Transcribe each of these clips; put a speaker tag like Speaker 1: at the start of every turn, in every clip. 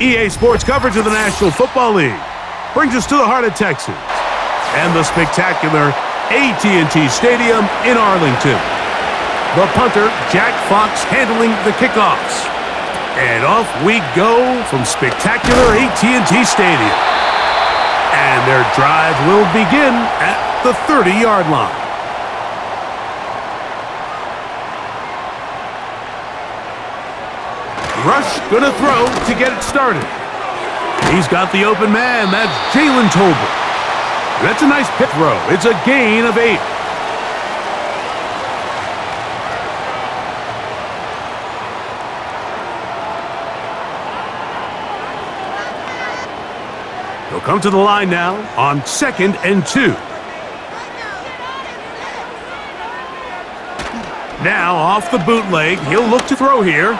Speaker 1: EA Sports coverage of the National Football League brings us to the heart of Texas and the spectacular AT&T Stadium in Arlington. The punter, Jack Fox, handling the kickoffs. And off we go from spectacular AT&T Stadium. And their drive will begin at the 30-yard line. Rush gonna throw to get it started. He's got the open man. That's Jalen Tolbert. That's a nice pit throw. It's a gain of 8. He'll come to the line now on 2nd and 2. Now off the bootleg, he'll look to throw here.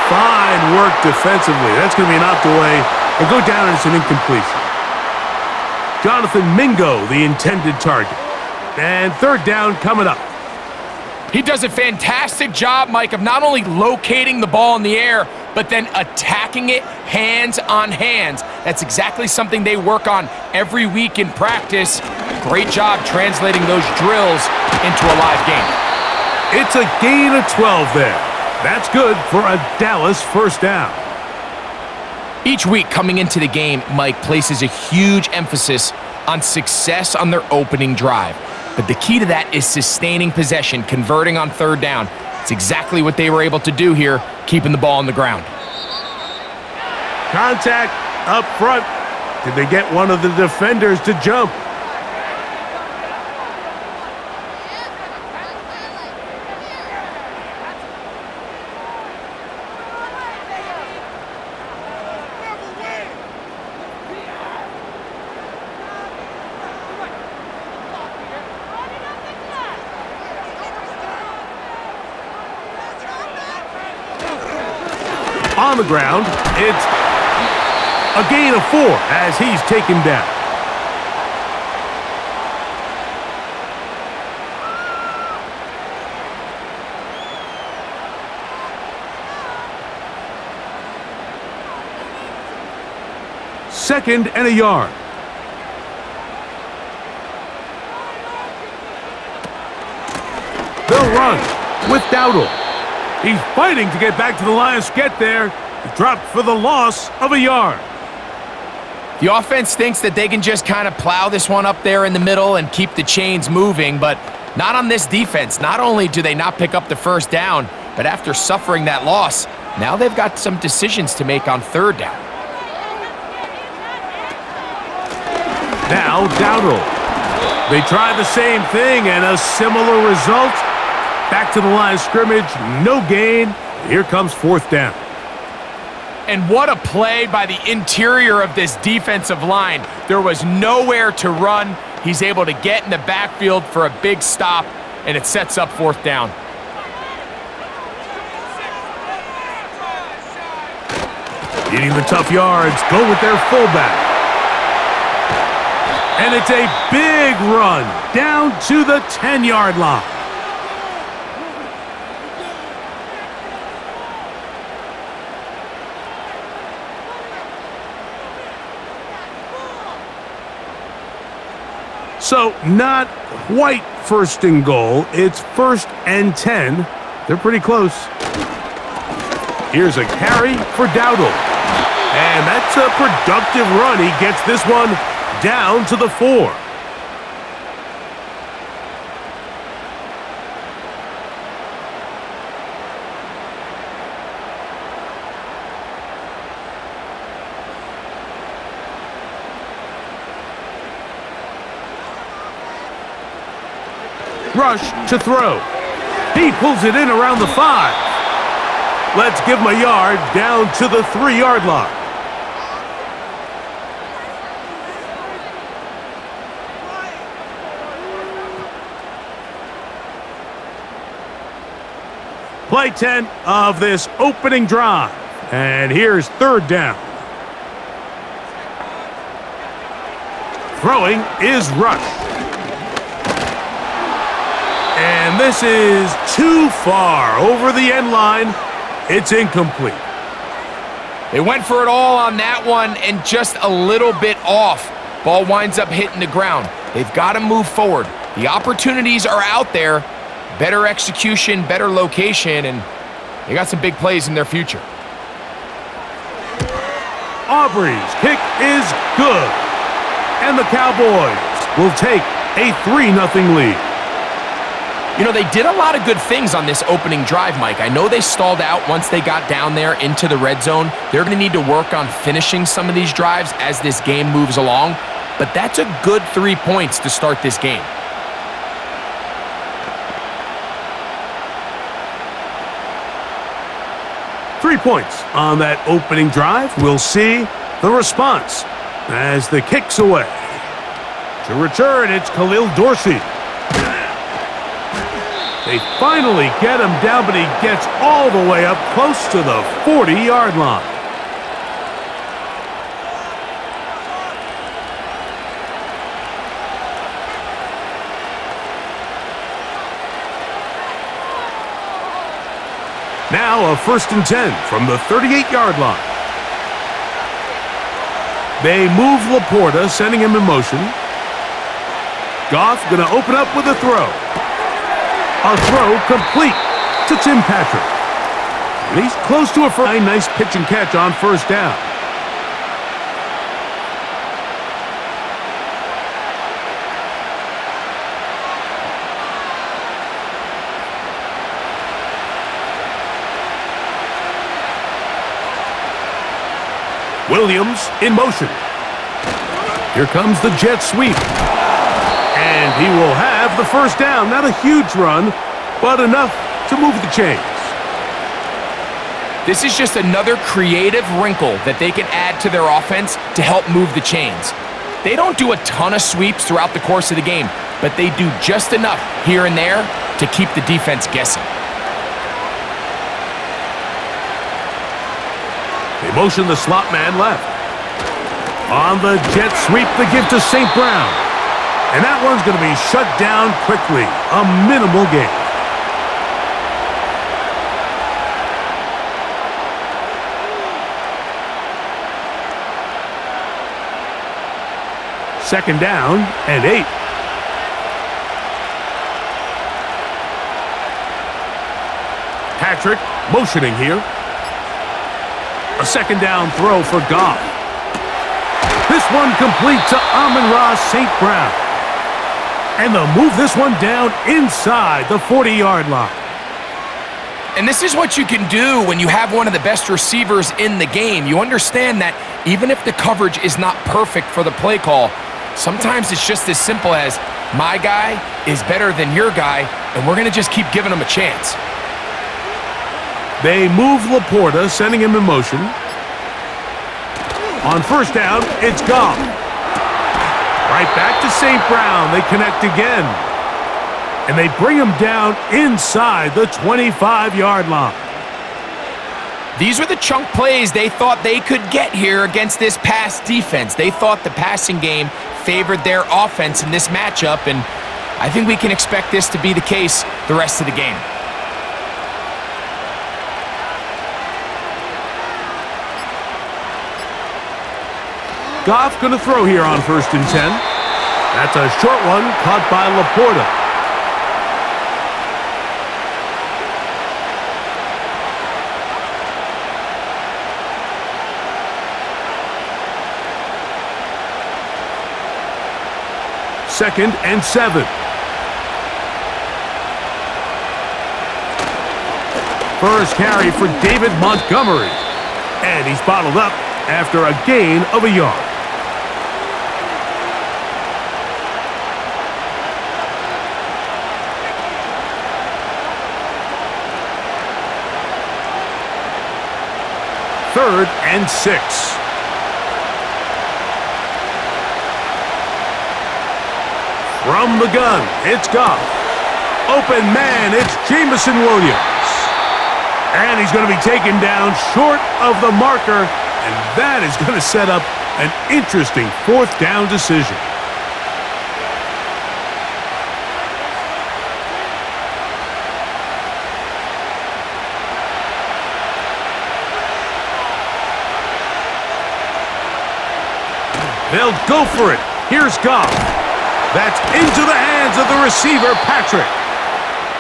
Speaker 1: Fine work defensively. That's going to be knocked away and go down, and it's an incompletion. Jonathan Mingo, the intended target. And 3rd down coming up.
Speaker 2: He does a fantastic job, Mike, of not only locating the ball in the air, but then attacking it hands on hands. That's exactly something they work on every week in practice. Great job translating those drills into a live game.
Speaker 1: It's a gain of 12 there. That's good for a Dallas 1st down.
Speaker 2: Each week coming into the game, Mike places a huge emphasis on success on their opening drive. But the key to that is sustaining possession, converting on 3rd down. It's exactly what they were able to do here, keeping the ball on the ground.
Speaker 1: Contact up front. Did they get one of the defenders to jump? On the ground, it's a gain of 4 as he's taken down. Second and a yard. They'll run with Dowdle. He's fighting to get back to the line. Get there. He dropped for the loss of a yard.
Speaker 2: The offense thinks that they can just kind of plow this one up there in the middle and keep the chains moving, but not on this defense. Not only do they not pick up the 1st down, but after suffering that loss, now they've got some decisions to make on 3rd down.
Speaker 1: Now Dowdle. They try the same thing and a similar result. Back to the line of scrimmage, no gain. Here comes 4th down.
Speaker 2: And what a play by the interior of this defensive line. There was nowhere to run. He's able to get in the backfield for a big stop, and it sets up 4th down.
Speaker 1: Getting the tough yards, go with their fullback. And it's a big run down to the 10-yard line. So not quite 1st and goal. It's 1st and 10. They're pretty close. Here's a carry for Dowdle. And that's a productive run. He gets this one down to the 4. Rush to throw. He pulls it in around the 5. Let's give him a yard down to the 3-yard line. Play 10 of this opening drive. And here's 3rd down. Throwing is Rush. And this is too far over the end line. It's incomplete.
Speaker 2: They went for it all on that one and just a little bit off. Ball winds up hitting the ground. They've got to move forward. The opportunities are out there. Better execution, better location, and they got some big plays in their future.
Speaker 1: Aubrey's kick is good. And the Cowboys will take a 3-0 lead.
Speaker 2: You know, they did a lot of good things on this opening drive, Mike. I know they stalled out once they got down there into the red zone. They're going to need to work on finishing some of these drives as this game moves along. But that's a good 3 points to start this game.
Speaker 1: Three points on that opening drive. We'll see the response as the kick's away. To return, it's Khalil Dorsey. They finally get him down, but he gets all the way up close to the 40-yard line. Now a 1st and 10 from the 38-yard line. They move Laporta, sending him in motion. Goff going to open up with a throw. A throw complete to Tim Patrick. And he's close to a nice pitch and catch on 1st down. Williams in motion. Here comes the jet sweep. And he will have the 1st down. Not a huge run, but enough to move the chains.
Speaker 2: This is just another creative wrinkle that they can add to their offense to help move the chains. They don't do a ton of sweeps throughout the course of the game, but they do just enough here and there to keep the defense guessing.
Speaker 1: They motion the slot man left. On the jet sweep, the give to St. Brown. And that one's going to be shut down quickly. A minimal gain. Second down and 8. Patrick motioning here. A 2nd down throw for Goff. This one complete to Amon-Ra St. Brown. And they'll move this one down inside the 40-yard line.
Speaker 2: And this is what you can do when you have one of the best receivers in the game. You understand that even if the coverage is not perfect for the play call, sometimes it's just as simple as, my guy is better than your guy, and we're going to just keep giving him a chance.
Speaker 1: They move Laporta, sending him in motion. On 1st down, it's Goff. Right back to St. Brown. They connect again. And they bring him down inside the 25-yard line.
Speaker 2: These were the chunk plays they thought they could get here against this pass defense. They thought the passing game favored their offense in this matchup, and I think we can expect this to be the case the rest of the game.
Speaker 1: Goff going to throw here on 1st and 10. That's a short one caught by Laporta. Second and 7. First carry for David Montgomery. And he's bottled up after a gain of a yard. Third and 6. From the gun, it's Goff. Open man, it's Jameson Williams. And he's going to be taken down short of the marker, and that is going to set up an interesting 4th down decision. They'll go for it. Here's Goff. That's into the hands of the receiver, Patrick.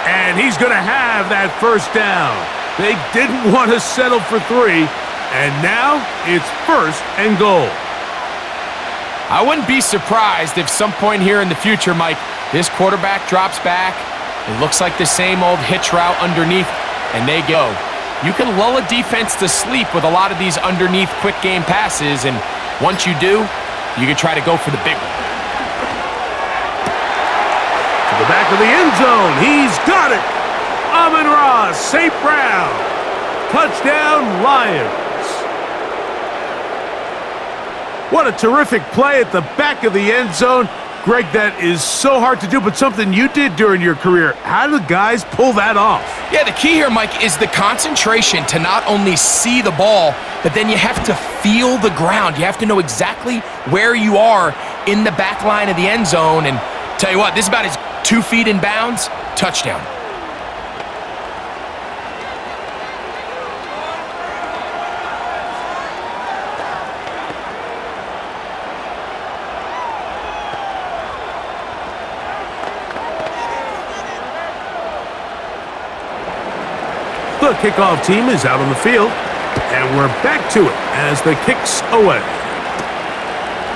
Speaker 1: And he's going to have that first down. They didn't want to settle for 3, and now it's 1st and goal.
Speaker 2: I wouldn't be surprised if some point here in the future, Mike, this quarterback drops back. It looks like the same old hitch route underneath, and they go. You can lull a defense to sleep with a lot of these underneath quick game passes, and once you do, you can try to go for the big one.
Speaker 1: To the back of the end zone. He's got it. Amon-Ra St. Brown. Touchdown, Lions. What a terrific play at the back of the end zone. Greg, that is so hard to do, but something you did during your career. How do guys pull that off?
Speaker 2: Yeah, the key here, Mike, is the concentration to not only see the ball, but then you have to feel the ground. You have to know exactly where you are in the back line of the end zone. And tell you what, this is about as 2 feet in bounds, touchdown.
Speaker 1: The kickoff team is out on the field, and we're back to it as the kick's away.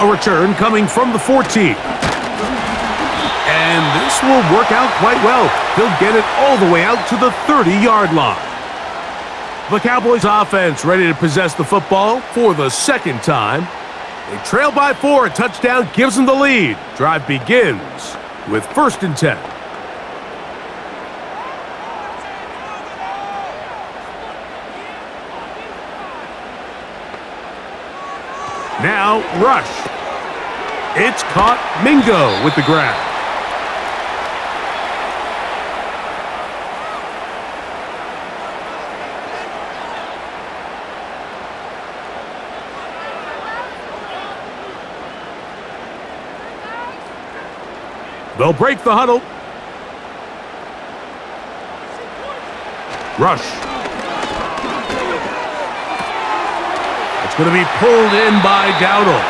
Speaker 1: A return coming from the 14. And this will work out quite well. He'll get it all the way out to the 30-yard line. The Cowboys offense ready to possess the football for the second time. They trail by 4. A touchdown gives them the lead. Drive begins with 1st and 10. Now, rush. It's caught. Mingo with the grab. They'll break the huddle. Rush. It's going to be pulled in by Dowdle.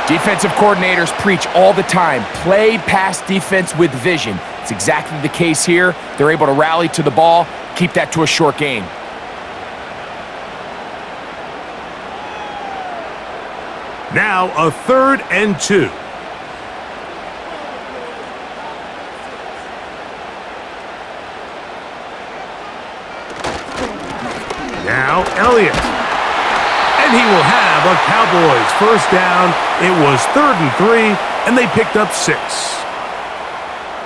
Speaker 2: Defensive coordinators preach all the time, play pass defense with vision. It's exactly the case here. They're able to rally to the ball, keep that to a short gain.
Speaker 1: Now a 3rd and 2. Now Elliott. And he will have a Cowboys first down. It was 3rd and 3, and they picked up 6.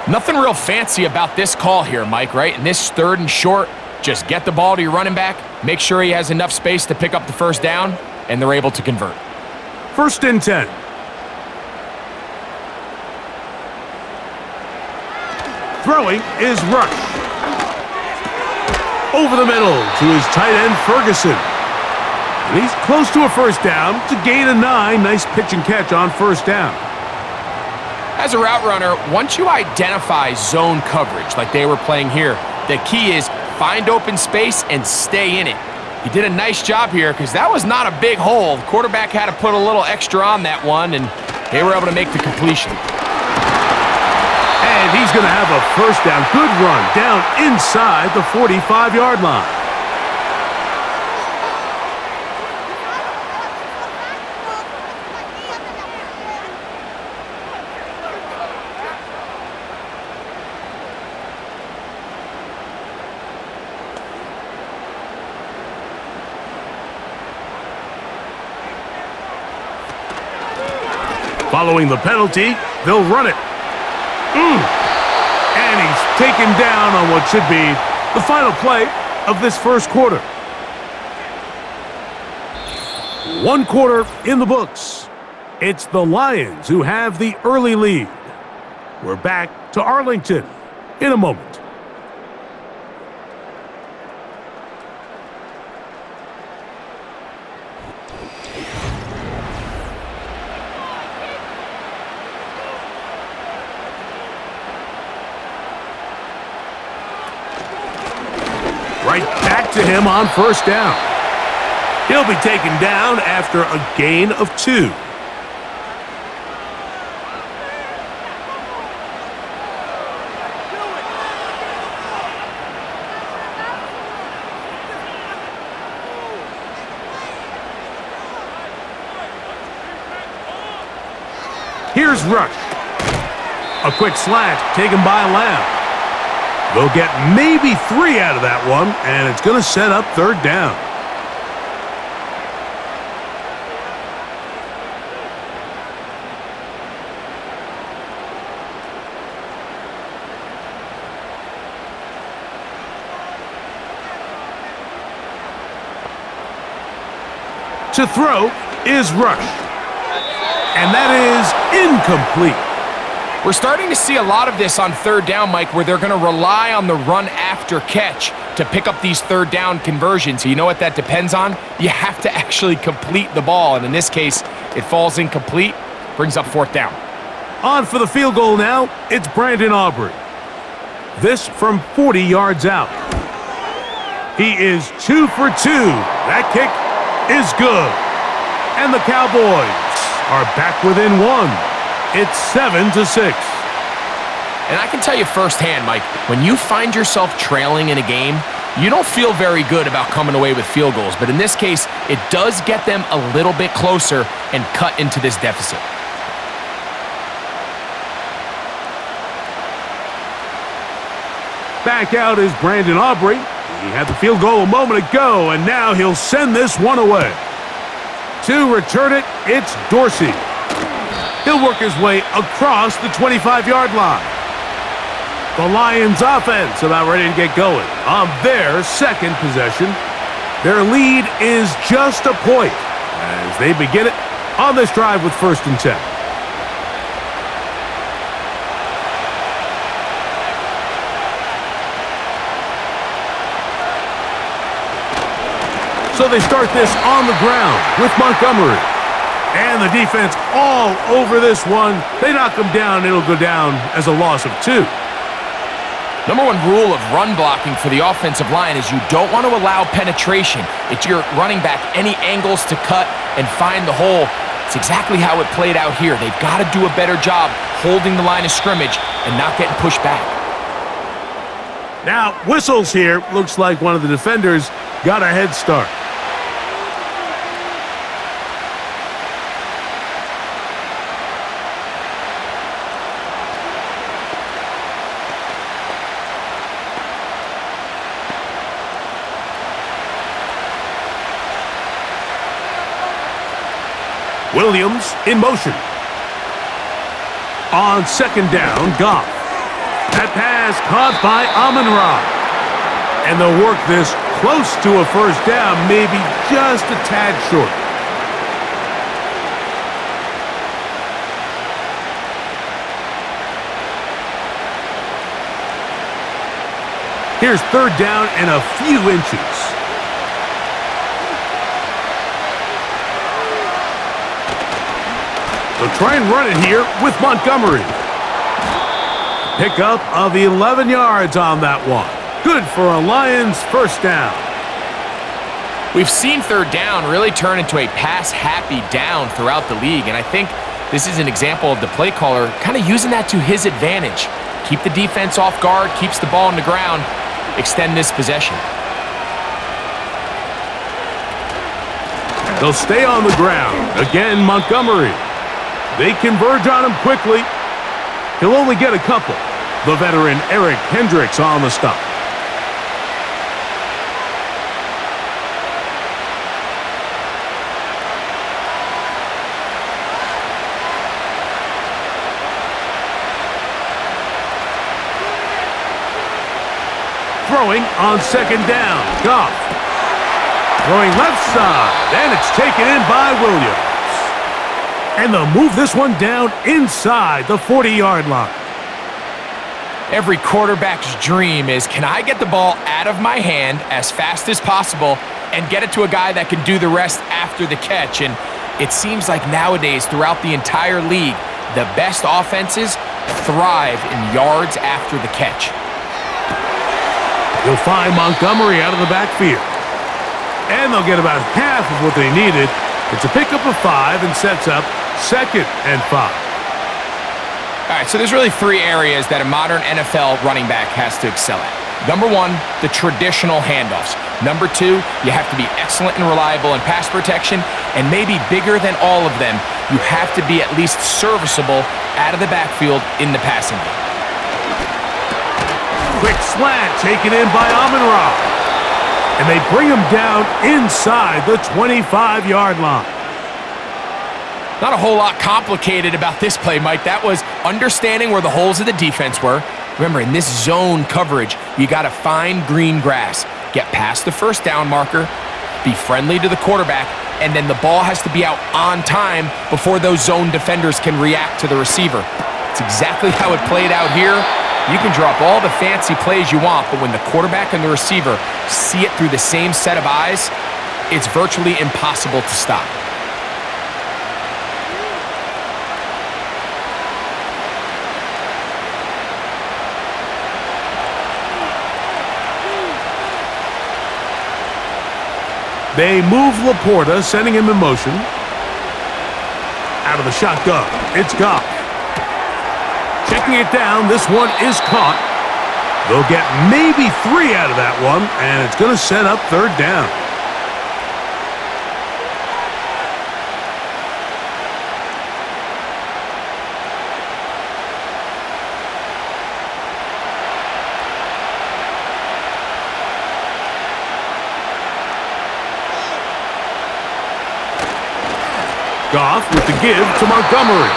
Speaker 2: Nothing real fancy about this call here, Mike, right? In this 3rd and short, just get the ball to your running back, make sure he has enough space to pick up the first down, and they're able to convert.
Speaker 1: 1st and 10. Throwing is Rush. Over the middle to his tight end, Ferguson. And he's close to a first down to gain a 9. Nice pitch and catch on first down.
Speaker 2: As a route runner, once you identify zone coverage like they were playing here, the key is find open space and stay in it. He did a nice job here because that was not a big hole. The quarterback had to put a little extra on that one, and they were able to make the completion.
Speaker 1: And he's going to have a first down. Good run down inside the 45-yard line. Following the penalty, they'll run it. And he's taken down on what should be the final play of this first quarter. 1 quarter in the books. It's the Lions who have the early lead. We're back to Arlington in a moment. Right back to him on first down. He'll be taken down after a gain of 2. Here's Rush. A quick slant taken by Lamb. They'll get maybe 3 out of that one, and it's going to set up third down. To throw is Rush. And that is incomplete.
Speaker 2: We're starting to see a lot of this on third down, Mike, where they're going to rely on the run after catch to pick up these third down conversions. So you know what that depends on? You have to actually complete the ball. And in this case, it falls incomplete, brings up fourth down.
Speaker 1: On for the field goal now, it's Brandon Aubrey. This from 40 yards out. He is 2 for 2. That kick is good. And the Cowboys are back within 1. It's 7-6.
Speaker 2: And I can tell you firsthand, Mike, when you find yourself trailing in a game, you don't feel very good about coming away with field goals. But in this case, it does get them a little bit closer and cut into this deficit.
Speaker 1: Back out is Brandon Aubrey. He had the field goal a moment ago, and now he'll send this one away. To return it, it's Dorsey. He'll work his way across the 25-yard line. The Lions offense about ready to get going on their second possession. Their lead is just a point as they begin it on this drive with 1st and 10. So they start this on the ground with Montgomery. And the defense all over this one. They knock him down. It'll go down as a loss of 2.
Speaker 2: Number one rule of run blocking for the offensive line is you don't want to allow penetration. It's your running back any angles to cut and find the hole. It's exactly how it played out here. They've got to do a better job holding the line of scrimmage and not getting pushed back.
Speaker 1: Now, whistles here. Looks like one of the defenders got a head start. Williams in motion. On 2nd down, Goff. That pass caught by Amon-Ra. And they'll work this close to a first down, maybe just a tad short. Here's 3rd down and a few inches. They'll try and run it here with Montgomery. Pickup of 11 yards on that one. Good for a Lions first down.
Speaker 2: We've seen 3rd down really turn into a pass-happy down throughout the league, and I think this is an example of the play caller kind of using that to his advantage. Keep the defense off guard, keeps the ball on the ground, extend this possession.
Speaker 1: They'll stay on the ground. Again, Montgomery. They converge on him quickly. He'll only get a couple. The veteran Eric Hendricks on the stop. Throwing on 2nd down. Goff. Throwing left side. And it's taken in by Williams. And they'll move this one down inside the 40-yard line.
Speaker 2: Every quarterback's dream is, can I get the ball out of my hand as fast as possible and get it to a guy that can do the rest after the catch? And it seems like nowadays, throughout the entire league, the best offenses thrive in yards after the catch.
Speaker 1: You'll find Montgomery out of the backfield. And they'll get about half of what they needed. It's a pickup of 5 and sets up 2nd and 5.
Speaker 2: All right, so there's really three areas that a modern NFL running back has to excel at. Number one, the traditional handoffs. Number two, you have to be excellent and reliable in pass protection, and maybe bigger than all of them, you have to be at least serviceable out of the backfield in the passing game.
Speaker 1: Quick slant taken in by Amon-Ra. And they bring him down inside the 25-yard line.
Speaker 2: Not a whole lot complicated about this play, Mike. That was understanding where the holes of the defense were. Remember, in this zone coverage, you got to find green grass. Get past the first down marker, be friendly to the quarterback, and then the ball has to be out on time before those zone defenders can react to the receiver. It's exactly how it played out here. You can drop all the fancy plays you want, but when the quarterback and the receiver see it through the same set of eyes, it's virtually impossible to stop.
Speaker 1: They move Laporta, sending him in motion. Out of the shotgun, it's Goff. Checking it down, this one is caught. They'll get maybe 3 out of that one, and it's going to set up third down. Goff with the give to Montgomery.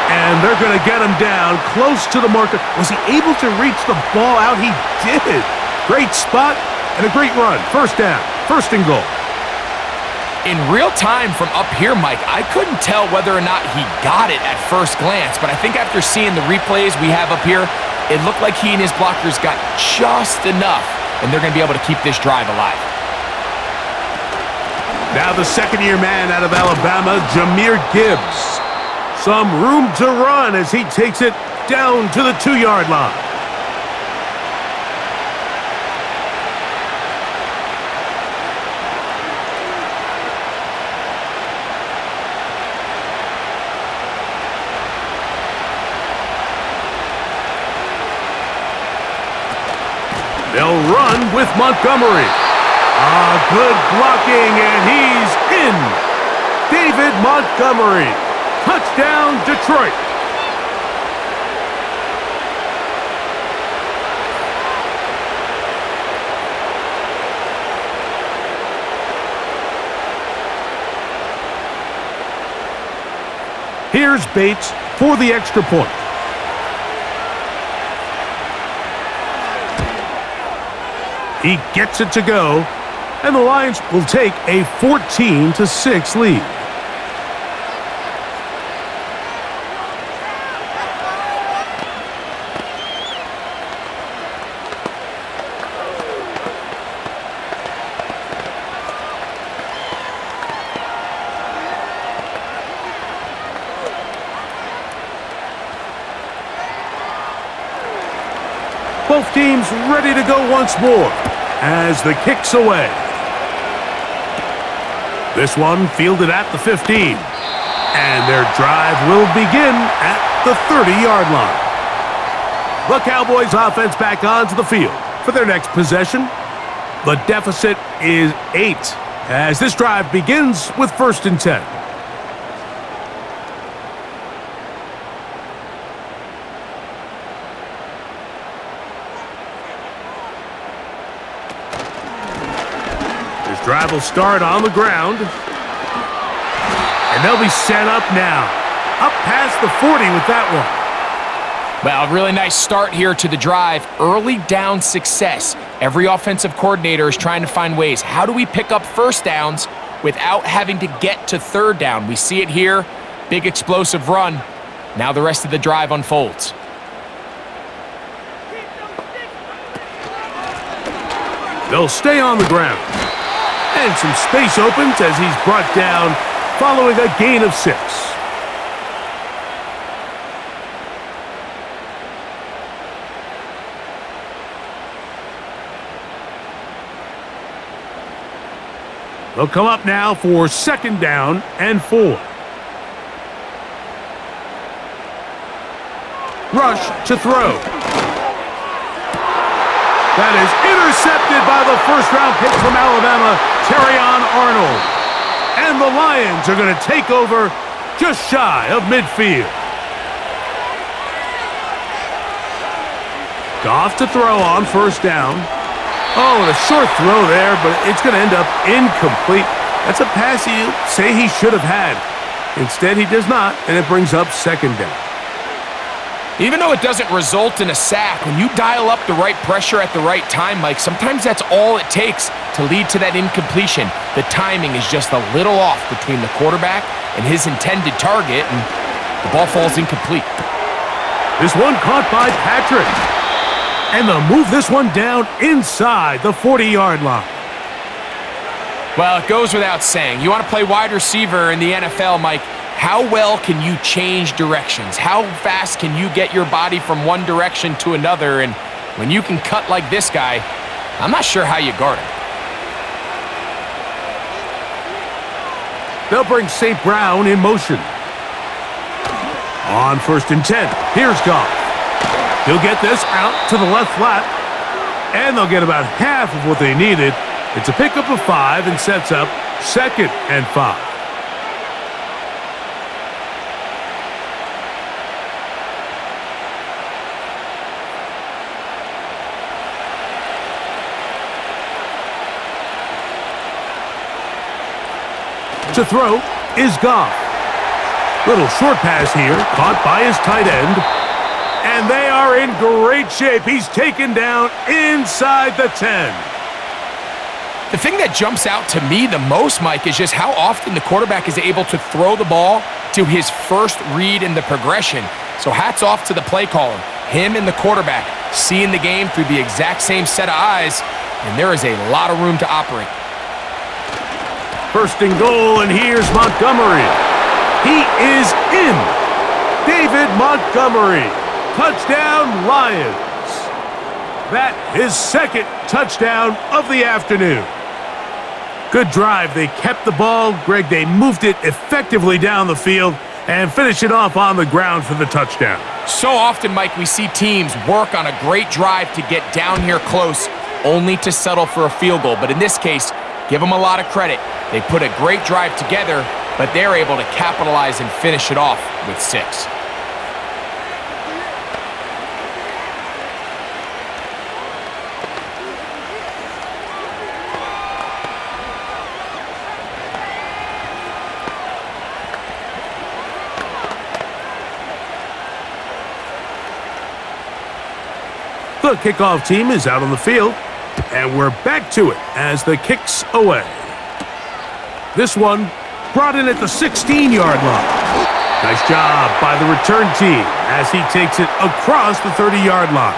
Speaker 1: And they're going to get him down close to the marker. Was he able to reach the ball out? He did. Great spot and a great run. First down. First and goal.
Speaker 2: In real time from up here, Mike, I couldn't tell whether or not he got it at first glance, but I think after seeing the replays we have up here, it looked like he and his blockers got just enough, and they're going to be able to keep this drive alive.
Speaker 1: Now the second-year man out of Alabama, Jahmyr Gibbs. Some room to run as he takes it down to the 2-yard line. They'll run with Montgomery. Good blocking, and he's in. David Montgomery. Touchdown, Detroit. Here's Bates for the extra point. He gets it to go, and the Lions will take a 14-6 lead. Both teams ready to go once more as the kick's away. This one fielded at the 15. And their drive will begin at the 30-yard line. The Cowboys offense back onto the field for their next possession. The deficit is 8 as this drive begins with 1st and 10. Drive will start on the ground. And they'll be set up now. Up past the 40 with that one.
Speaker 2: Well, a really nice start here to the drive. Early down success. Every offensive coordinator is trying to find ways. How do we pick up first downs without having to get to third down? We see it here. Big explosive run. Now the rest of the drive unfolds.
Speaker 1: They'll stay on the ground. And some space opens as he's brought down following a gain of 6. They'll come up now for 2nd down and 4. Rush to throw. That is intercepted by the first-round pick from Alabama, Terrion Arnold. And the Lions are going to take over just shy of midfield. Goff to throw on first down. Oh, and a short throw there, but it's going to end up incomplete. That's a pass you say he should have had. Instead, he does not, and it brings up second down.
Speaker 2: Even though it doesn't result in a sack, when you dial up the right pressure at the right time, Mike, sometimes that's all it takes to lead to that incompletion. The timing is just a little off between the quarterback and his intended target, and the ball falls incomplete.
Speaker 1: This one caught by Patrick. And they'll move this one down inside the 40-yard line.
Speaker 2: Well, it goes without saying. You want to play wide receiver in the NFL, Mike, how well can you change directions? How fast can you get your body from one direction to another? And when you can cut like this guy, I'm not sure how you guard him.
Speaker 1: They'll bring St. Brown in motion. On 1st and 10, here's Goff. He'll get this out to the left flat, and they'll get about half of what they needed. It's a pickup of 5 and sets up 2nd and 5. To throw is Goff. Little short pass here, caught by his tight end. And they are in great shape. He's taken down inside the 10.
Speaker 2: The thing that jumps out to me the most, Mike, is just how often the quarterback is able to throw the ball to his first read in the progression. So hats off to the play caller. Him and the quarterback seeing the game through the exact same set of eyes, and there is a lot of room to operate.
Speaker 1: 1st and goal, and here's Montgomery. He is in. David Montgomery. Touchdown, Lions. That is 2nd touchdown of the afternoon. Good drive. They kept the ball. Greg, they moved it effectively down the field and finished it off on the ground for the touchdown.
Speaker 2: So often, Mike, we see teams work on a great drive to get down here close, only to settle for a field goal. But in this case, give them a lot of credit. They put a great drive together, but they're able to capitalize and finish it off with 6.
Speaker 1: The kickoff team is out on the field, and we're back to it as the kick's away. This one brought in at the 16-yard line. Nice job by the return team as he takes it across the 30-yard line.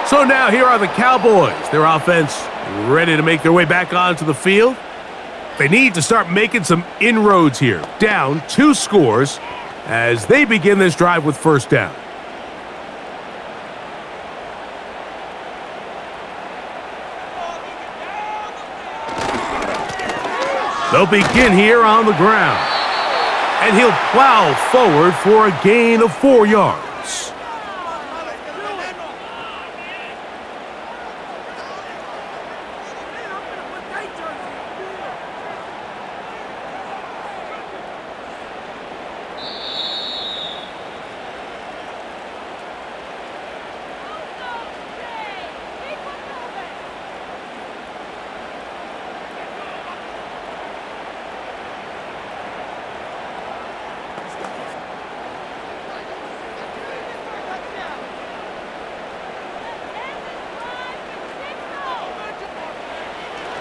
Speaker 1: So now here are the Cowboys. Their offense ready to make their way back onto the field. They need to start making some inroads here. Down 2 scores as they begin this drive with first down. They'll begin here on the ground. And he'll plow forward for a gain of 4 yards.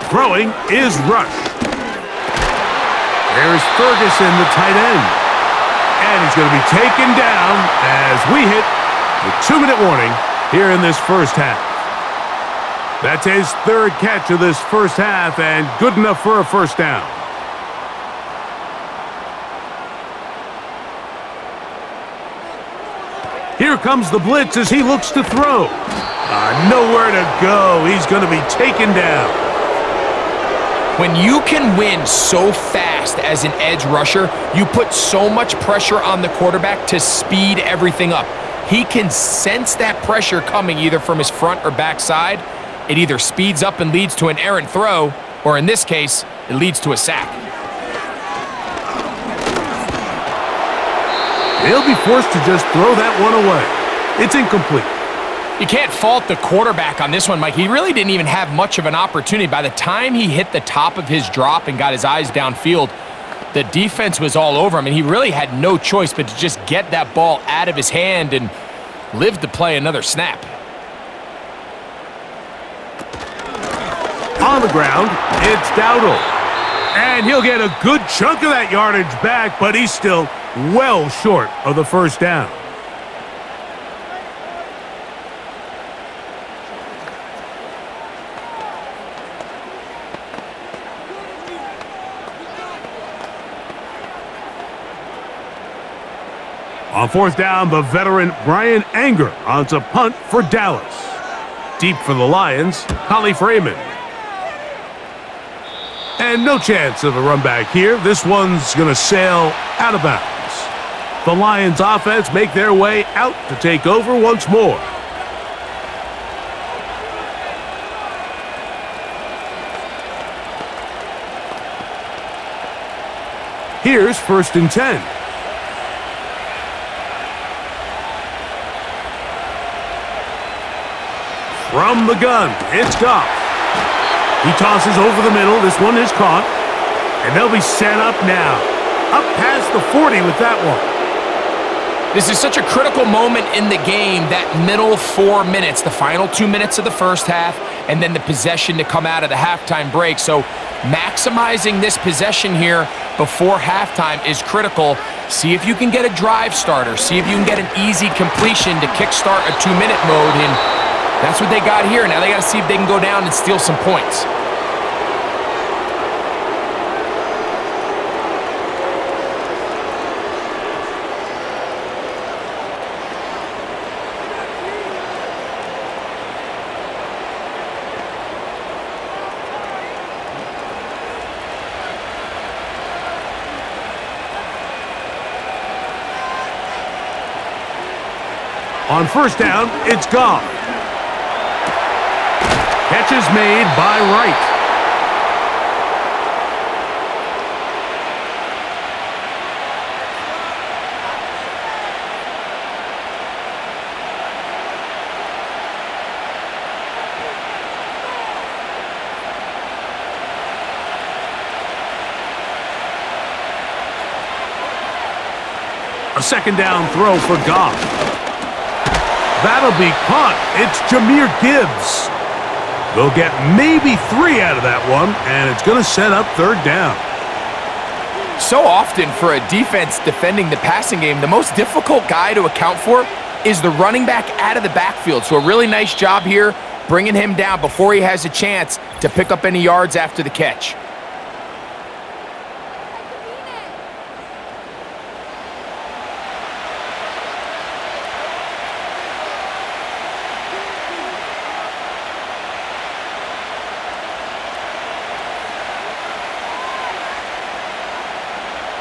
Speaker 1: Throwing is Rush. There's Ferguson, the tight end. And he's going to be taken down as we hit the 2-minute warning here in this first half. That's his 3rd catch of this first half and good enough for a first down. Here comes the blitz as he looks to throw. Nowhere to go. He's going to be taken down.
Speaker 2: When you can win so fast as an edge rusher, you put so much pressure on the quarterback to speed everything up. he can sense that pressure coming either from his front or back side. It either speeds up and leads to an errant throw, or in this case, it leads to a sack.
Speaker 1: He'll be forced to just throw that one away. It's incomplete.
Speaker 2: You can't fault the quarterback on this one, Mike. He really didn't even have much of an opportunity. By the time he hit the top of his drop and got his eyes downfield, the defense was all over him, and he really had no choice but to just get that ball out of his hand and live to play another snap.
Speaker 1: On the ground, it's Dowdle. And he'll get a good chunk of that yardage back, but he's still well short of the first down. On fourth down, the veteran Brian Anger on to punt for Dallas. Deep for the Lions, Holly Freeman. And no chance of a run back here. This one's going to sail out of bounds. The Lions offense make their way out to take over once more. Here's 1st and 10. From the gun, it's Goff. He tosses over the middle. This one is caught. And they'll be set up now. Up past the 40 with that one.
Speaker 2: This is such a critical moment in the game, that middle 4 minutes, the final 2 minutes of the first half, and then the possession to come out of the halftime break. So maximizing this possession here before halftime is critical. See if you can get a drive starter. See if you can get an easy completion to kickstart a 2-minute mode, and that's what they got here. Now they got to see if they can go down and steal some points.
Speaker 1: On first down, it's Goff. Catch is made by Wright. A second down throw for Goff. That'll be caught. It's Jahmyr Gibbs. They'll get maybe 3 out of that one, and it's going to set up 3rd down.
Speaker 2: So often for a defense defending the passing game, the most difficult guy to account for is the running back out of the backfield. So a really nice job here bringing him down before he has a chance to pick up any yards after the catch.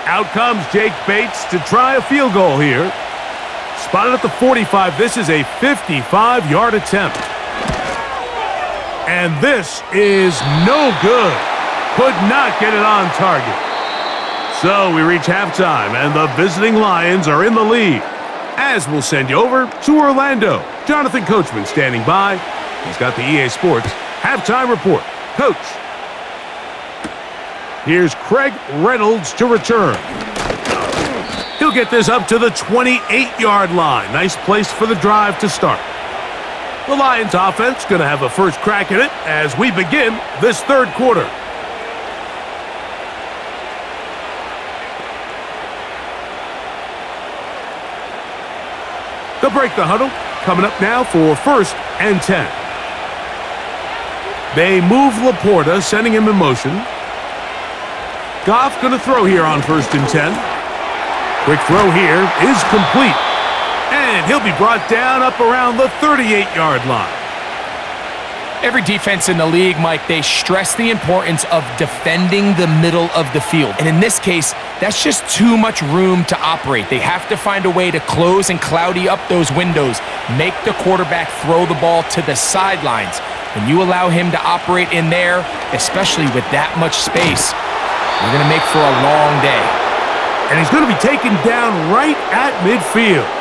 Speaker 1: Out comes Jake Bates to try a field goal here. Spotted at the 45. This is a 55-yard attempt. And this is no good. Could not get it on target. So we reach halftime, and the visiting Lions are in the lead. As we'll send you over to Orlando. Jonathan Coachman standing by. He's got the EA Sports halftime report. Coach. Here's Craig Reynolds to return. He'll get this up to the 28-yard line. Nice place for the drive to start. The Lions offense going to have a first crack at it as we begin this 3rd quarter. They'll break the huddle. Coming up now for 1st and 10. They move Laporta, sending him in motion. Goff going to throw here on 1st and 10. Quick throw here is complete. And he'll be brought down up around the 38-yard line.
Speaker 2: Every defense in the league, Mike, they stress the importance of defending the middle of the field. And in this case, that's just too much room to operate. They have to find a way to close and cloudy up those windows, make the quarterback throw the ball to the sidelines. When you allow him to operate in there, especially with that much space, you're going to make for a long day.
Speaker 1: And he's going to be taken down right at midfield.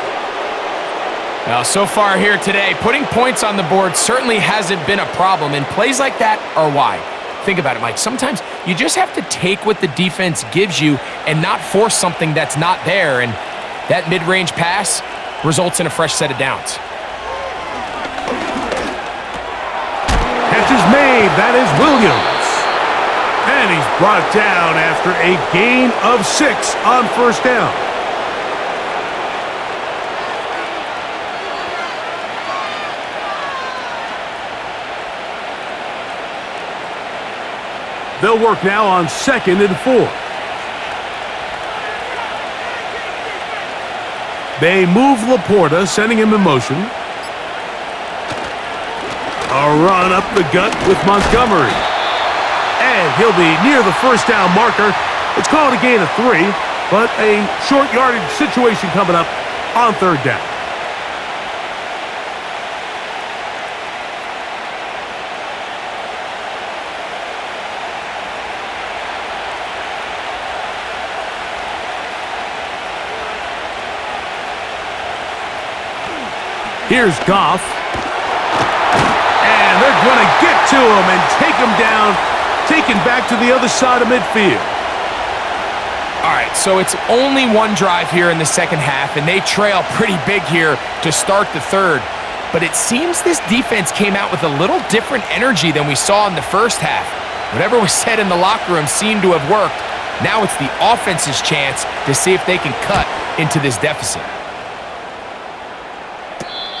Speaker 2: Now, so far here today, putting points on the board certainly hasn't been a problem, and plays like that are why. Think about it, Mike. Sometimes you just have to take what the defense gives you and not force something that's not there, and that mid-range pass results in a fresh set of downs.
Speaker 1: Catch is made. That is Williams. And he's brought down after a gain of 6 on first down. They'll work now on 2nd and 4. They move Laporta, sending him in motion. A run up the gut with Montgomery. And he'll be near the first down marker. It's called a gain of 3, but a short yardage situation coming up on 3rd down. Here's Goff. And they're going to get to him and take him down, taken back to the other side of midfield.
Speaker 2: All right, so it's only one drive here in the second half, and they trail pretty big here to start the third. But it seems this defense came out with a little different energy than we saw in the first half. Whatever was said in the locker room seemed to have worked. Now it's the offense's chance to see if they can cut into this deficit.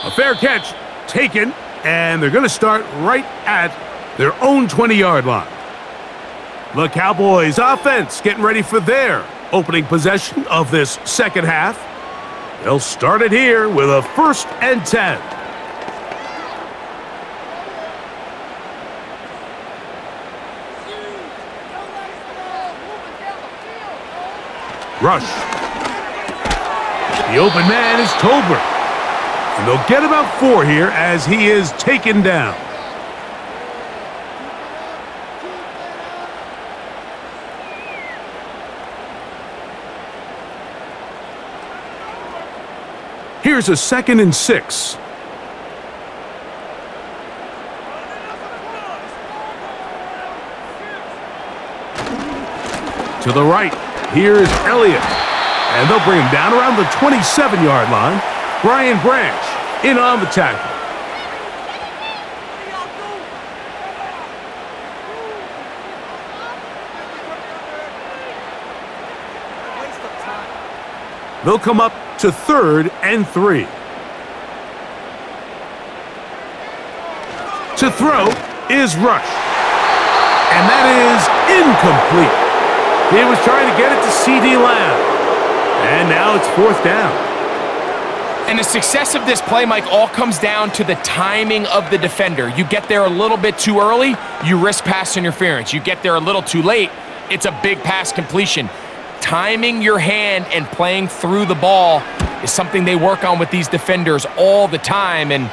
Speaker 1: A fair catch taken, and they're going to start right at their own 20-yard line. The Cowboys offense getting ready for their opening possession of this second half. They'll start it here with a 1st and 10. Rush. The open man is Tolbert. And they'll get about 4 here as he is taken down. Here's a 2nd and 6. To the right, here's Elliott. And they'll bring him down around the 27-yard line. Brian Branch in on the tackle. They'll come up to 3rd and 3. To throw is Rush. And that is incomplete. He was trying to get it to C.D. Lamb. And now it's 4th down.
Speaker 2: And the success of this play, Mike, all comes down to the timing of the defender. You get there a little bit too early, you risk pass interference. You get there a little too late, it's a big pass completion. Timing your hand and playing through the ball is something they work on with these defenders all the time. And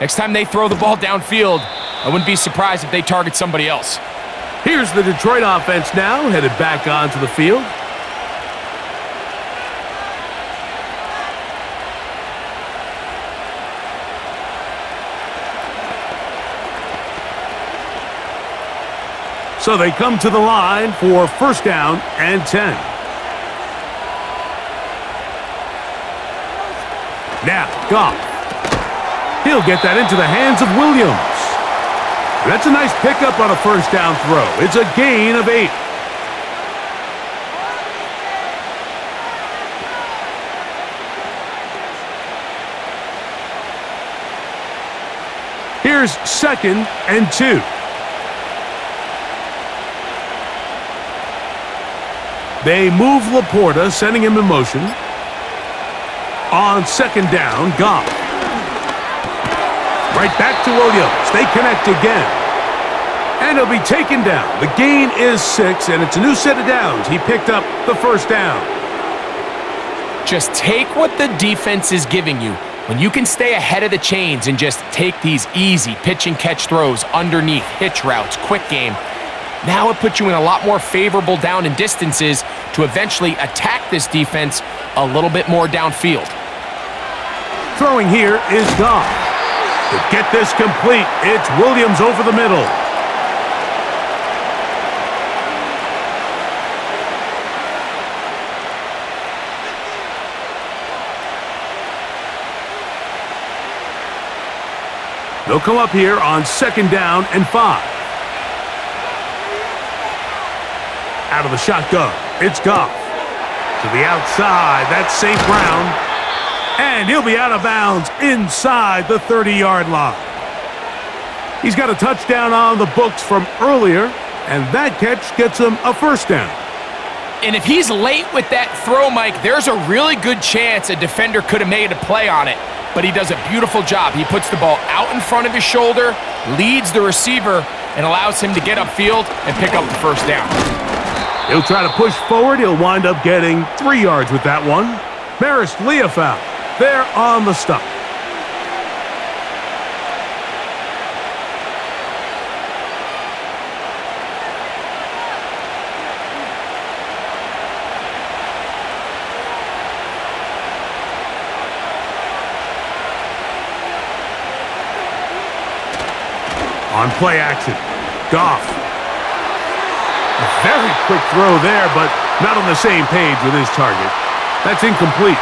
Speaker 2: next time they throw the ball downfield, I wouldn't be surprised if they target somebody else.
Speaker 1: Here's the Detroit offense now, headed back onto the field. So they come to the line for 1st down and 10. Now, Goff. He'll get that into the hands of Williams. That's a nice pickup on a 1st down throw. It's a gain of 8. Here's 2nd and 2. They move Laporta, sending him in motion. On 2nd down, Goff. Right back to Williams. They connect again. And he'll be taken down. The gain is 6, and it's a new set of downs. He picked up the first down.
Speaker 2: Just take what the defense is giving you. When you can stay ahead of the chains and just take these easy pitch and catch throws underneath, hitch routes, quick game, now it puts you in a lot more favorable down and distances to eventually attack this defense a little bit more downfield.
Speaker 1: Throwing here is Goff. To get this complete, it's Williams over the middle. They'll come up here on 2nd down and 5. Out of the shotgun, it's Goff. To the outside, that's St. Brown. And he'll be out of bounds inside the 30-yard line. He's got a touchdown on the books from earlier, and that catch gets him a first down.
Speaker 2: And if he's late with that throw, Mike, there's a really good chance a defender could have made a play on it. But he does a beautiful job. He puts the ball out in front of his shoulder, leads the receiver, and allows him to get upfield and pick up the first down.
Speaker 1: He'll try to push forward. He'll wind up getting 3 yards with that one. Marist Leofow, there on the stop. On play action, Goff. A very quick throw there, but not on the same page with his target. That's incomplete.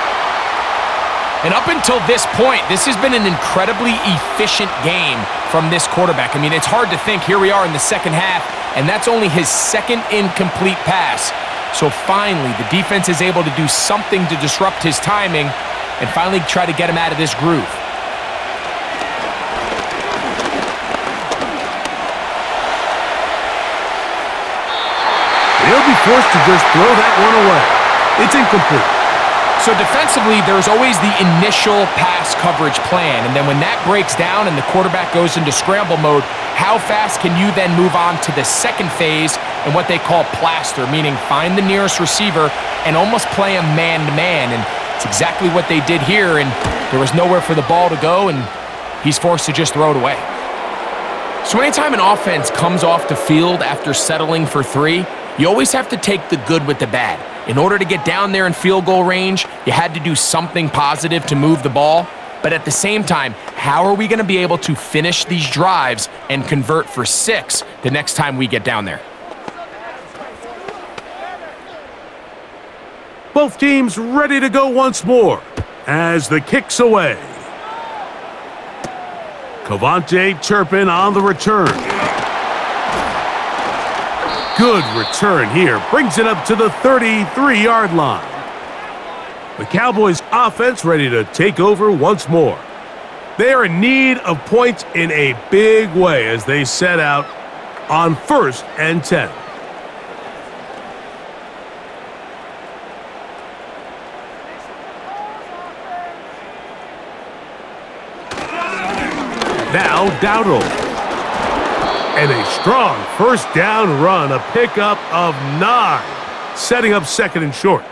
Speaker 2: And up until this point, this has been an incredibly efficient game from this quarterback. I mean, it's hard to think. Here we are in the second half, and that's only his 2nd incomplete pass. So finally, the defense is able to do something to disrupt his timing and finally try to get him out of this groove.
Speaker 1: He'll be forced to just throw that one away. It's incomplete.
Speaker 2: So defensively, there's always the initial pass coverage plan, and then when that breaks down and the quarterback goes into scramble mode, how fast can you then move on to the second phase and what they call plaster, meaning find the nearest receiver and almost play him man-to-man, and it's exactly what they did here, and there was nowhere for the ball to go, and he's forced to just throw it away. So anytime an offense comes off the field after settling for 3, you always have to take the good with the bad. In order to get down there in field goal range, you had to do something positive to move the ball. But at the same time, how are we going to be able to finish these drives and convert for 6 the next time we get down there?
Speaker 1: Both teams ready to go once more as the kick's away. Cavante Turpin on the return. Good return here. Brings it up to the 33-yard line. The Cowboys offense ready to take over once more. They are in need of points in a big way as they set out on 1st and 10. Now Dowdle. And a strong first down run, a pickup of 9, setting up 2nd and short.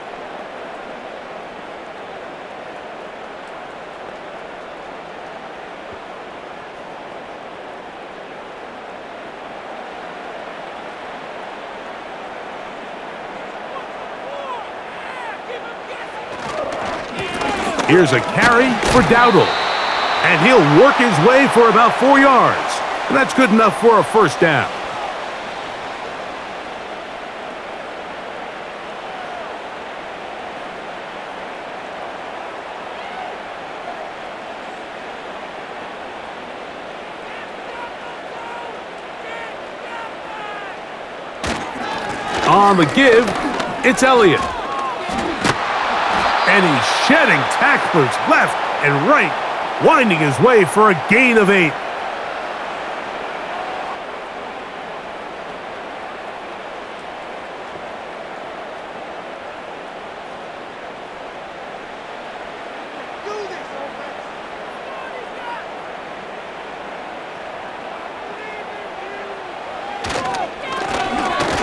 Speaker 1: Here's a carry for Dowdle, and he'll work his way for about 4 yards. And that's good enough for a first down. On the give, it's Elliott. And he's shedding tacklers left and right, winding his way for a gain of 8.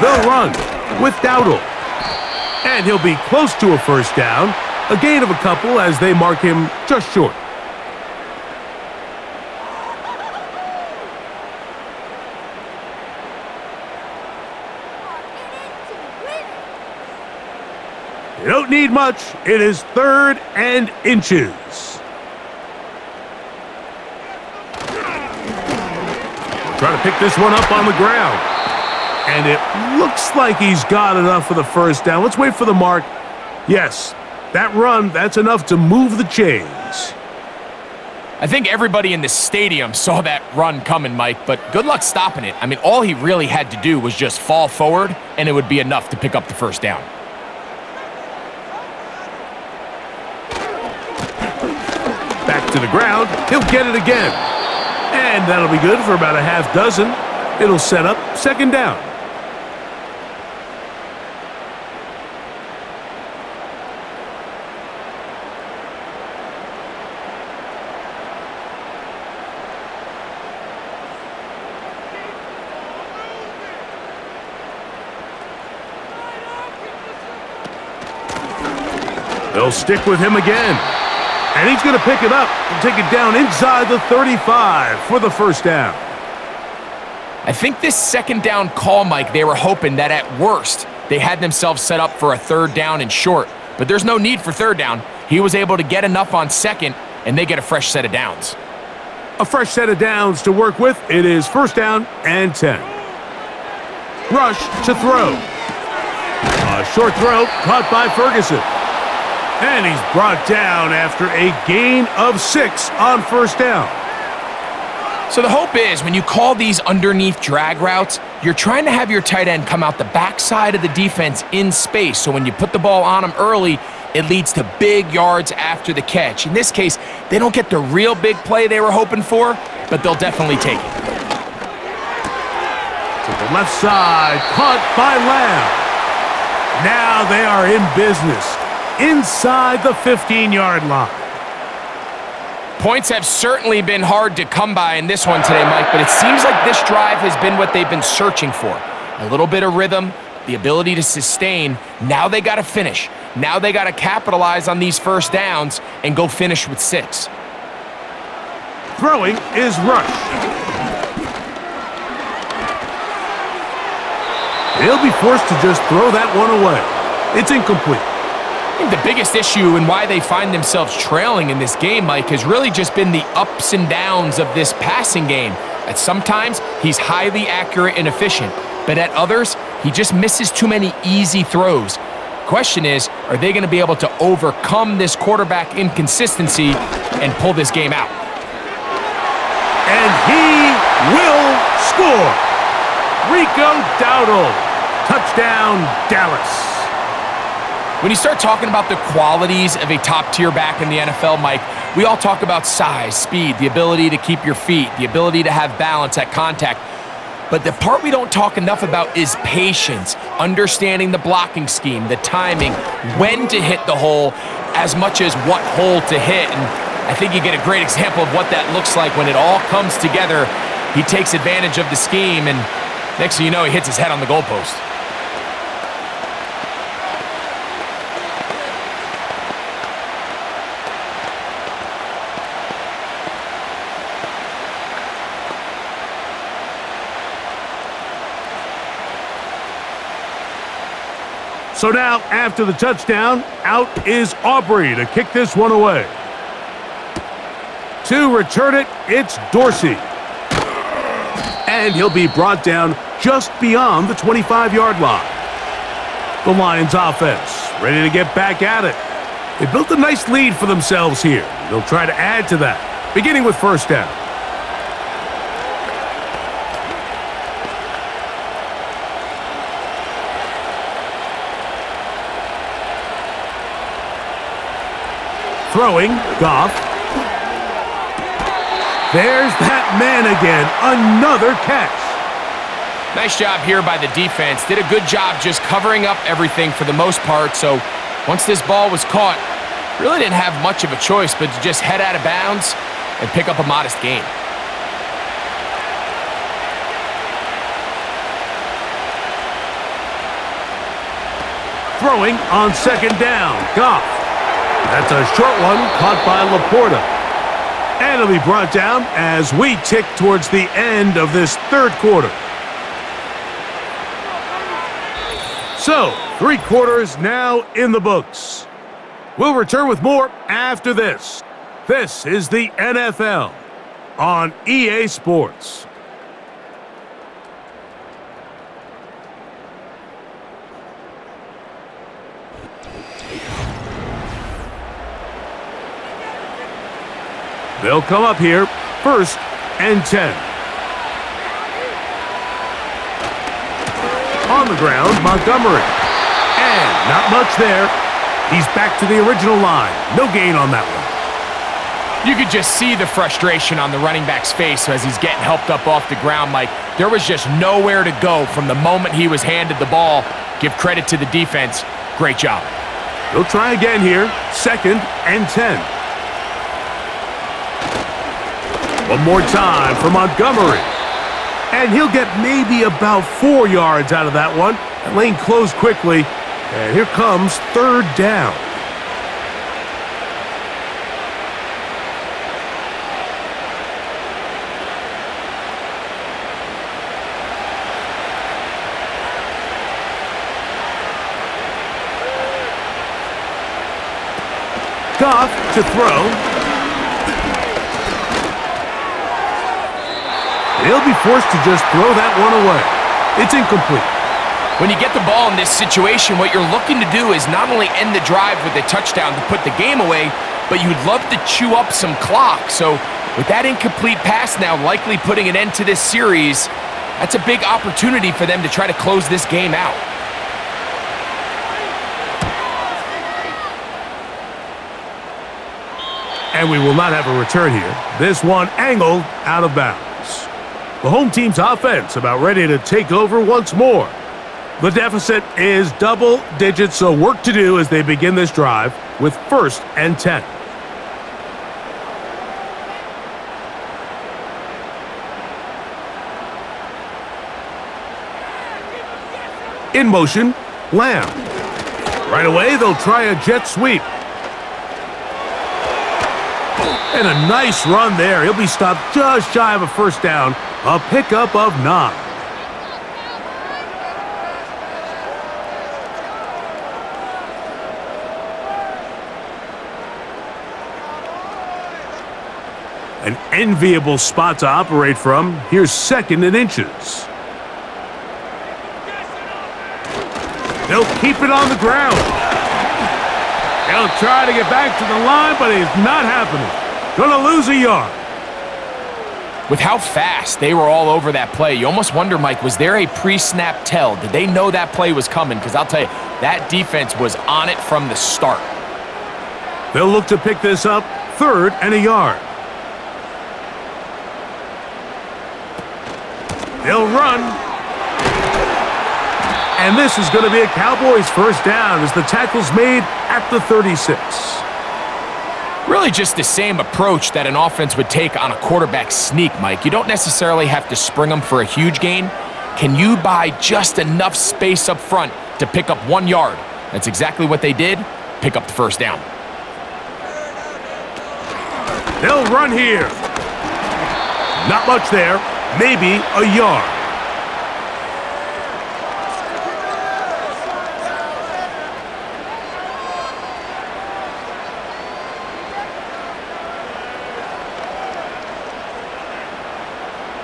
Speaker 1: They'll run with Dowdle. And he'll be close to a first down. A gain of a couple as they mark him just short. You don't need much. It is 3rd and inches. Trying to pick this one up on the ground. And it looks like he's got enough for the first down. Let's wait for the mark. Yes, that run, that's enough to move the chains.
Speaker 2: I think everybody in the stadium saw that run coming, Mike, but good luck stopping it. I mean, all he really had to do was just fall forward, and it would be enough to pick up the first down.
Speaker 1: Back to the ground. He'll get it again. And that'll be good for about a half dozen. It'll set up 2nd down. They'll stick with him again. And he's going to pick it up and take it down inside the 35 for the first down.
Speaker 2: I think this 2nd down call, Mike, they were hoping that at worst, they had themselves set up for a 3rd down and short. But there's no need for 3rd down. He was able to get enough on 2nd, and they get a fresh set of downs.
Speaker 1: A fresh set of downs to work with. It is 1st down and 10. Rush to throw. A short throw caught by Ferguson. And he's brought down after a gain of 6 on 1st down.
Speaker 2: So the hope is when you call these underneath drag routes, you're trying to have your tight end come out the backside of the defense in space. So when you put the ball on him early, it leads to big yards after the catch. In this case, they don't get the real big play they were hoping for, but they'll definitely take it.
Speaker 1: To the left side, caught by Lamb. Now they are in business inside the 15-yard line.
Speaker 2: Points have certainly been hard to come by in this one today, Mike, but it seems like this drive has been what they've been searching for. A little bit of rhythm, the ability to sustain. Now they got to finish. Now they got to capitalize on these first downs and go finish with 6.
Speaker 1: Throwing is Rush. He'll be forced to just throw that one away. It's incomplete.
Speaker 2: I think the biggest issue and why they find themselves trailing in this game, Mike, has really just been the ups and downs of this passing game. At sometimes, he's highly accurate and efficient, but at others, he just misses too many easy throws. Question is, are they going to be able to overcome this quarterback inconsistency and pull this game out?
Speaker 1: And he will score. Rico Dowdle. Touchdown, Dallas.
Speaker 2: When you start talking about the qualities of a top-tier back in the NFL, Mike, we all talk about size, speed, the ability to keep your feet, the ability to have balance at contact. But the part we don't talk enough about is patience, understanding the blocking scheme, the timing, when to hit the hole, as much as what hole to hit. And I think you get a great example of what that looks like when it all comes together. He takes advantage of the scheme, and next thing you know, he hits his head on the goalpost.
Speaker 1: So now, after the touchdown, out is Aubrey to kick this one away. To return it, it's Dorsey. And he'll be brought down just beyond the 25-yard line. The Lions offense ready to get back at it. They built a nice lead for themselves here. They'll try to add to that, beginning with 1st down. Throwing, Goff. There's that man again. Another catch.
Speaker 2: Nice job here by the defense. Did a good job just covering up everything for the most part. So once this ball was caught, really didn't have much of a choice but to just head out of bounds and pick up a modest gain.
Speaker 1: Throwing on second down, Goff. That's a short one caught by Laporta. And it'll be brought down as we tick towards the end of this third quarter. So, 3 quarters now in the books. We'll return with more after this. This is the NFL on EA Sports. They'll come up here, 1st and 10. On the ground, Montgomery. And not much there. He's back to the original line. No gain on that one.
Speaker 2: You could just see the frustration on the running back's face as he's getting helped up off the ground, Mike. There was just nowhere to go from the moment he was handed the ball. Give credit to the defense. Great job.
Speaker 1: He'll try again here, 2nd and 10. One more time for Montgomery. And he'll get maybe about 4 yards out of that one. The lane closed quickly. And here comes 3rd down. Goff to throw. He'll be forced to just throw that one away. It's incomplete.
Speaker 2: When you get the ball in this situation, what you're looking to do is not only end the drive with a touchdown to put the game away, but you'd love to chew up some clock. So with that incomplete pass now likely putting an end to this series, that's a big opportunity for them to try to close this game out.
Speaker 1: And we will not have a return here. This one angled out of bounds. The home team's offense about ready to take over once more. The deficit is double digits, so work to do as they begin this drive with 1st and 10. In motion, Lamb. Right away, they'll try a jet sweep. And a nice run there. He'll be stopped just shy of a 1st down. A pickup of 9. An enviable spot to operate from. Here's 2nd and inches. They'll keep it on the ground. They'll try to get back to the line, but it's not happening. Gonna lose a yard.
Speaker 2: With how fast they were all over that play, you almost wonder, Mike, was there a pre-snap tell? Did they know that play was coming? Because I'll tell you, that defense was on it from the start.
Speaker 1: They'll look to pick this up, 3rd and a yard. They'll run. And this is going to be a Cowboys 1st down as the tackle's made at the 36.
Speaker 2: Really just the same approach that an offense would take on a quarterback sneak, Mike. You don't necessarily have to spring them for a huge gain. Can you buy just enough space up front to pick up 1 yard? That's exactly what they did. Pick up the 1st down.
Speaker 1: They'll run here. Not much there. Maybe a yard.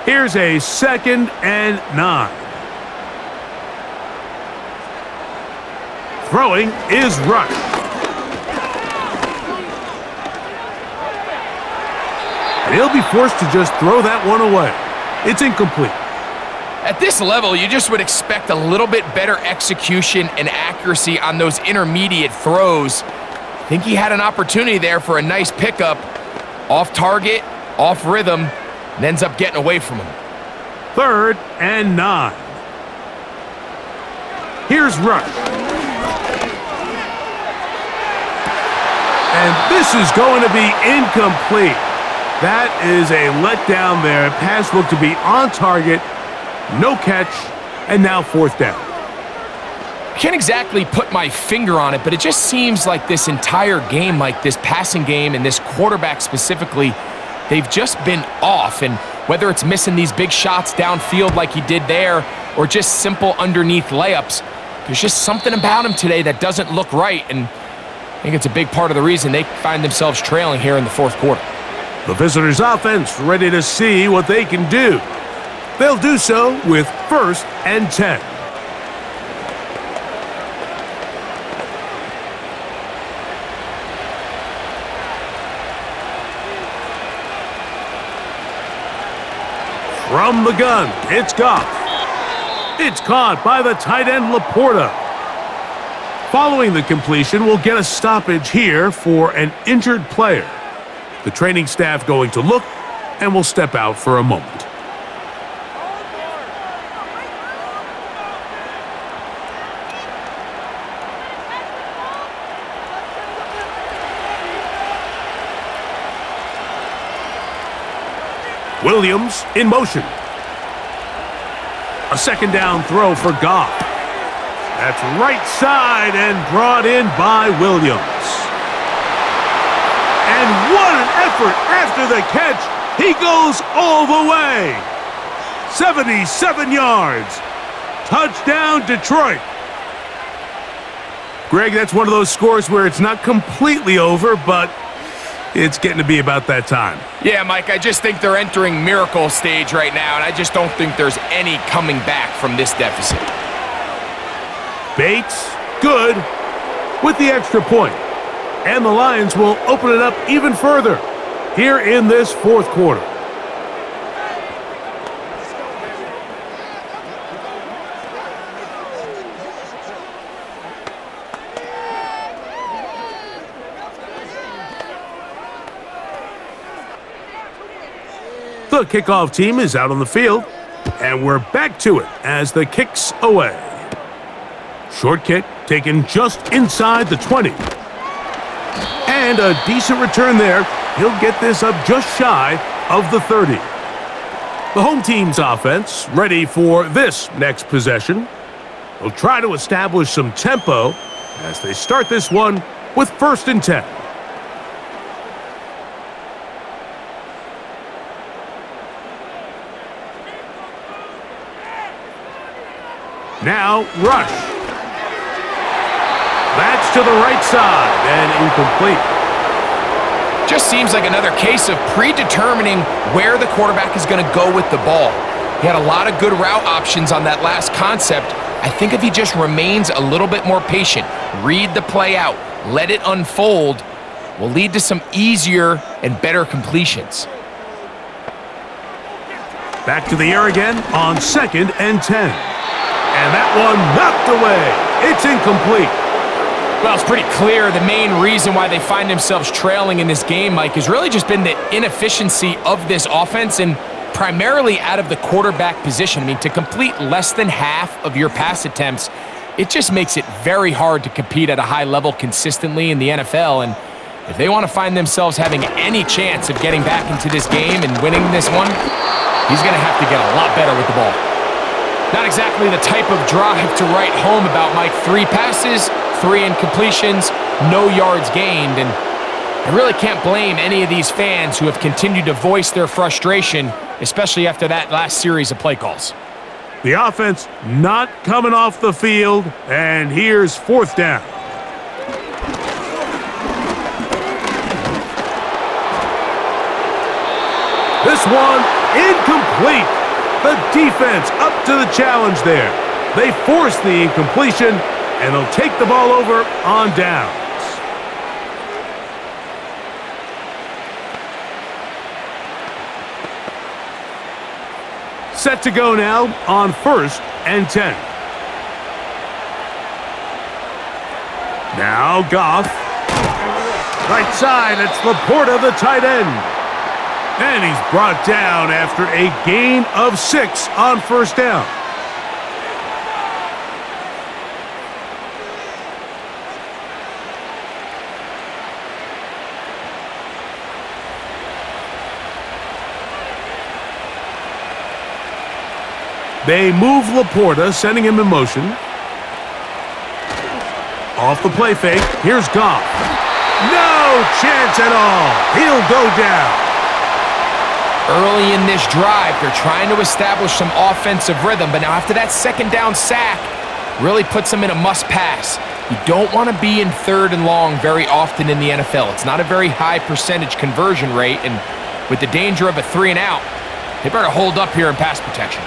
Speaker 1: Here's a 2nd and 9. Throwing is Rush. And he'll be forced to just throw that one away. It's incomplete.
Speaker 2: At this level, you just would expect a little bit better execution and accuracy on those intermediate throws. I think he had an opportunity there for a nice pickup. Off target, off rhythm, and ends up getting away from him.
Speaker 1: 3rd and 9. Here's Rush. And this is going to be incomplete. That is a letdown there. Pass looked to be on target. No catch. And now 4th down.
Speaker 2: I can't exactly put my finger on it, but it just seems like this entire game, like this passing game and this quarterback specifically, they've just been off. And whether it's missing these big shots downfield like he did there or just simple underneath layups, there's just something about him today that doesn't look right. And I think it's a big part of the reason they find themselves trailing here in the fourth quarter.
Speaker 1: The visitors' offense ready to see what they can do. They'll do so with 1st and 10. From the gun, it's Goff. It's caught by the tight end Laporta. Following the completion, we'll get a stoppage here for an injured player. The training staff going to look and will step out for a moment. Williams in motion. A 2nd down throw for Goff. That's right side and brought in by Williams. And what an effort after the catch. He goes all the way. 77 yards. Touchdown, Detroit. Greg, that's one of those scores where it's not completely over, but it's getting to be about that time.
Speaker 2: Yeah, Mike, I just think they're entering miracle stage right now, and I just don't think there's any coming back from this deficit.
Speaker 1: Bates, good, with the extra point. And the Lions will open it up even further here in this fourth quarter. The kickoff team is out on the field, and we're back to it as the kick's away. Short kick taken just inside the 20. And a decent return there. He'll get this up just shy of the 30. The home team's offense ready for this next possession. They'll try to establish some tempo as they start this one with 1st and 10. Now, rush. That's to the right side and incomplete.
Speaker 2: Just seems like another case of predetermining where the quarterback is going to go with the ball. He had a lot of good route options on that last concept. I think if he just remains a little bit more patient, read the play out, let it unfold, will lead to some easier and better completions.
Speaker 1: Back to the air again on 2nd and 10. And that one knocked away. It's incomplete.
Speaker 2: Well, it's pretty clear the main reason why they find themselves trailing in this game, Mike, has really just been the inefficiency of this offense and primarily out of the quarterback position. I mean, to complete less than half of your pass attempts, it just makes it very hard to compete at a high level consistently in the NFL. And if they want to find themselves having any chance of getting back into this game and winning this one, he's going to have to get a lot better with the ball. Not exactly the type of drive to write home about, Mike. 3 passes, 3 incompletions, no yards gained. And I really can't blame any of these fans who have continued to voice their frustration, especially after that last series of play calls.
Speaker 1: The offense not coming off the field, and here's 4th down. This one incomplete. The defense up to the challenge there. They force the incompletion, and they'll take the ball over on downs. Set to go now on 1st and 10. Now Goff. Right side, it's Laporta, the tight end. And he's brought down after a gain of 6 on 1st down. They move Laporta, sending him in motion. Off the play fake, here's Goff. No chance at all. He'll go down.
Speaker 2: Early in this drive, they're trying to establish some offensive rhythm, but now after that second down sack, really puts them in a must-pass. You don't want to be in 3rd and long very often in the NFL. It's not a very high percentage conversion rate, and with the danger of a 3-and-out, they better hold up here in pass protection.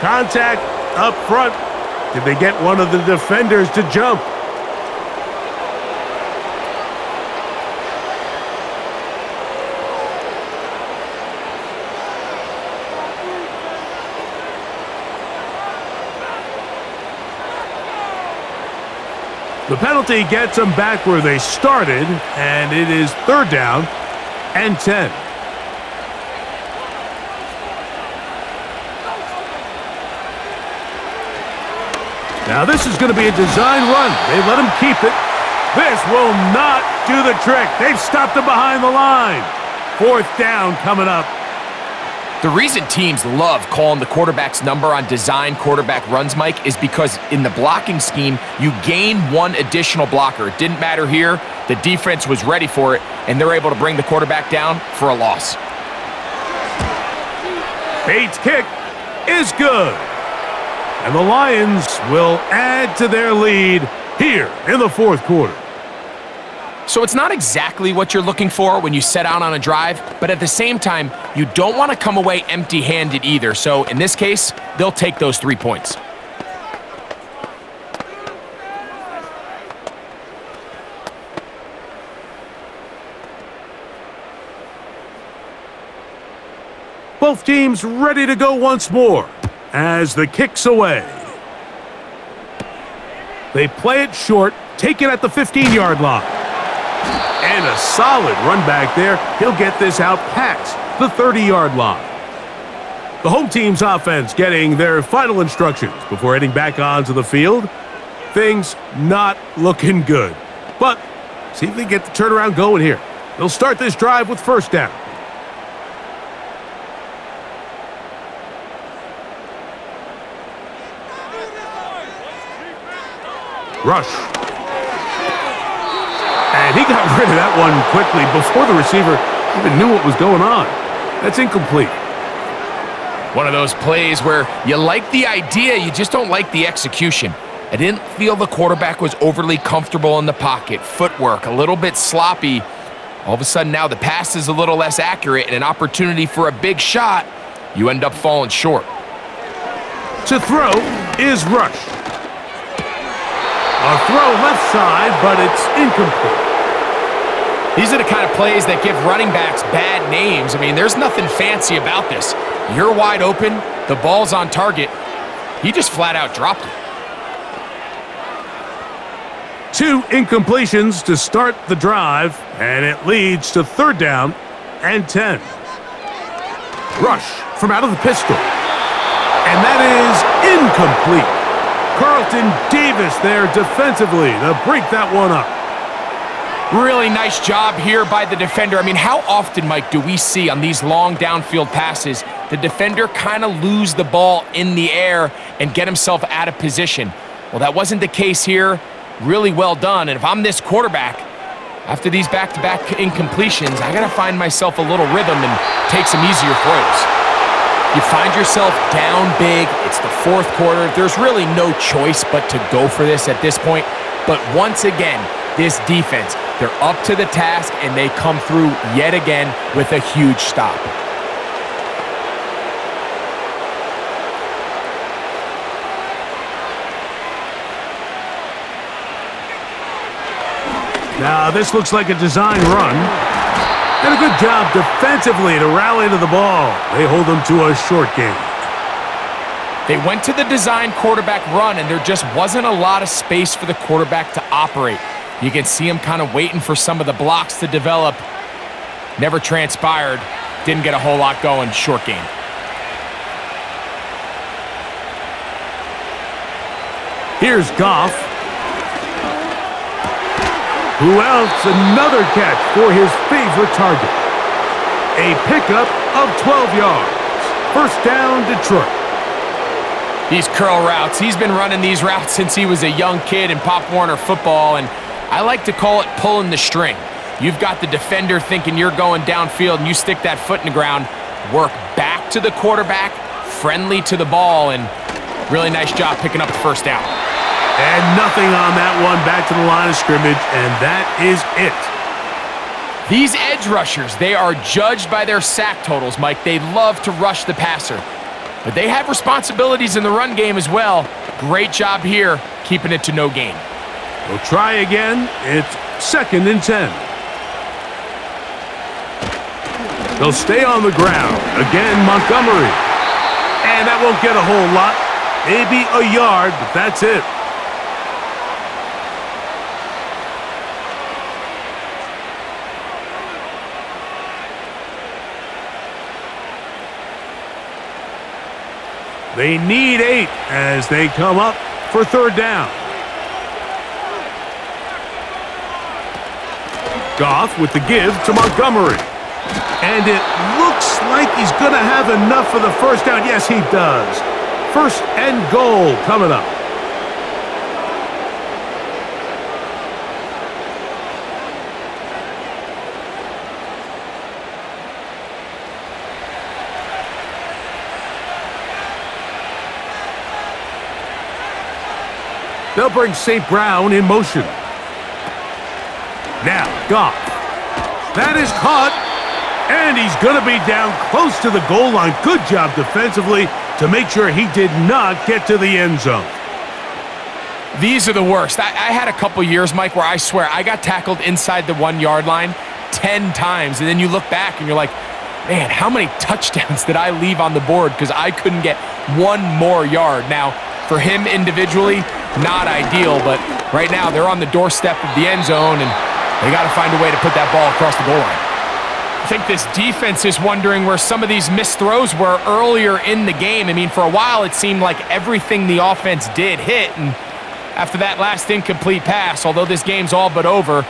Speaker 1: Contact up front. Did they get one of the defenders to jump? The penalty gets them back where they started, and it is 3rd down and 10. Now this is going to be a design run. They let him keep it. This will not do the trick. They've stopped him behind the line. 4th down coming up.
Speaker 2: The reason teams love calling the quarterback's number on design quarterback runs, Mike, is because in the blocking scheme, you gain one additional blocker. It didn't matter here. The defense was ready for it, and they're able to bring the quarterback down for a loss.
Speaker 1: Bates' kick is good. And the Lions will add to their lead here in the 4th quarter.
Speaker 2: So it's not exactly what you're looking for when you set out on a drive, but at the same time, you don't want to come away empty-handed either. So in this case, they'll take those 3 points.
Speaker 1: Both teams ready to go once more as the kick's away. They play it short, take it at the 15-yard line. And a solid run back there. He'll get this out past the 30-yard line. The home team's offense getting their final instructions before heading back onto the field. Things not looking good. But see if they get the turnaround going here. They'll start this drive with 1st down. Rush. And he got rid of that one quickly before the receiver even knew what was going on. That's incomplete.
Speaker 2: One of those plays where you like the idea, you just don't like the execution. I didn't feel the quarterback was overly comfortable in the pocket. Footwork, a little bit sloppy. All of a sudden now the pass is a little less accurate and an opportunity for a big shot. You end up falling short.
Speaker 1: To throw is Rush. A throw left side, but it's incomplete.
Speaker 2: These are the kind of plays that give running backs bad names. I mean, there's nothing fancy about this. You're wide open, the ball's on target. He just flat out dropped it.
Speaker 1: 2 incompletions to start the drive, and it leads to 3rd down and 10. Rush from out of the pistol. And that is incomplete. Carlton Davis there defensively to break that one up.
Speaker 2: Really nice job here by the defender. I mean, how often, Mike, do we see on these long downfield passes the defender kind of lose the ball in the air and get himself out of position? Well, that wasn't the case here. Really well done. And if I'm this quarterback, after these back-to-back incompletions, I got to find myself a little rhythm and take some easier throws. You find yourself down big. It's the 4th quarter. There's really no choice but to go for this at this point. But once again, this defense, they're up to the task, and they come through yet again with a huge stop.
Speaker 1: Now this looks like a design run. And a good job defensively to rally to the ball. They hold them to a short gain.
Speaker 2: They went to the design quarterback run, and there just wasn't a lot of space for the quarterback to operate. You can see him kind of waiting for some of the blocks to develop. Never transpired. Didn't get a whole lot going. Short game.
Speaker 1: Here's Goff. Who else? Another catch for his favorite target. A pickup of 12 yards. 1st down, Detroit.
Speaker 2: These curl routes, he's been running these routes since he was a young kid in Pop Warner football, and I like to call it pulling the string. You've got the defender thinking you're going downfield, and you stick that foot in the ground, work back to the quarterback, friendly to the ball, and really nice job picking up the first down.
Speaker 1: And nothing on that one, back to the line of scrimmage, and that is it.
Speaker 2: These edge rushers, they are judged by their sack totals, Mike. They love to rush the passer, but they have responsibilities in the run game as well. Great job here, keeping it to no gain.
Speaker 1: We'll try again. It's 2nd and 10. They'll stay on the ground. Again, Montgomery. And that won't get a whole lot. Maybe a yard, but that's it. They need 8 as they come up for 3rd down. Goff with the give to Montgomery. And it looks like he's going to have enough for the first down. Yes, he does. 1st and goal coming up. They'll bring St. Brown in motion. Now, Goff. That is caught. And he's going to be down close to the goal line. Good job defensively to make sure he did not get to the end zone.
Speaker 2: These are the worst. I had a couple years, Mike, where I swear I got tackled inside the 1-yard line 10 times. And then you look back and you're like, man, how many touchdowns did I leave on the board because I couldn't get one more yard? Now, for him individually, not ideal, but right now they're on the doorstep of the end zone, and they got to find a way to put that ball across the goal line. I think this defense is wondering where some of these missed throws were earlier in the game. I mean, for a while it seemed like everything the offense did hit, and after that last incomplete pass, although this game's all but over,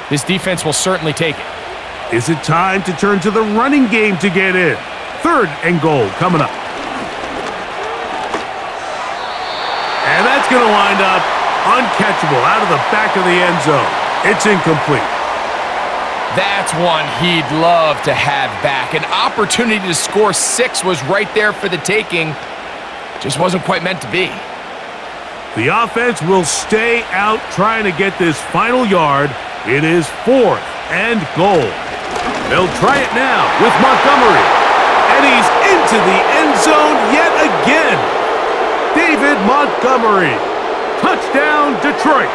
Speaker 2: this defense will certainly take it.
Speaker 1: Is it time to turn to the running game to get in? 3rd and goal coming up. And that's going to wind up uncatchable out of the back of the end zone. It's incomplete.
Speaker 2: That's one he'd love to have back. An opportunity to score 6 was right there for the taking. Just wasn't quite meant to be.
Speaker 1: The offense will stay out trying to get this final yard. It is 4th and goal. They'll try it now with Montgomery. And he's into the end zone yet again. David Montgomery. Touchdown, Detroit.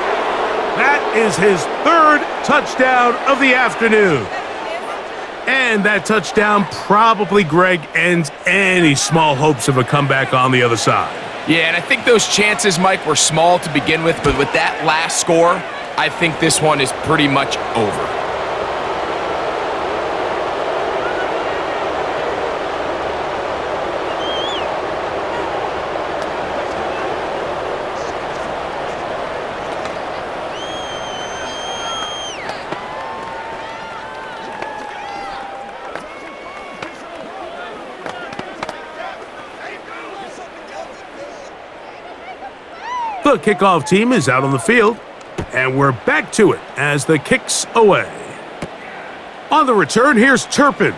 Speaker 1: That is his 3rd touchdown of the afternoon. And that touchdown probably, Greg, ends any small hopes of a comeback on the other side.
Speaker 2: Yeah, and I think those chances, Mike, were small to begin with, but with that last score, I think this one is pretty much over.
Speaker 1: The kickoff team is out on the field, and we're back to it as the kick's away. On the return, here's Turpin.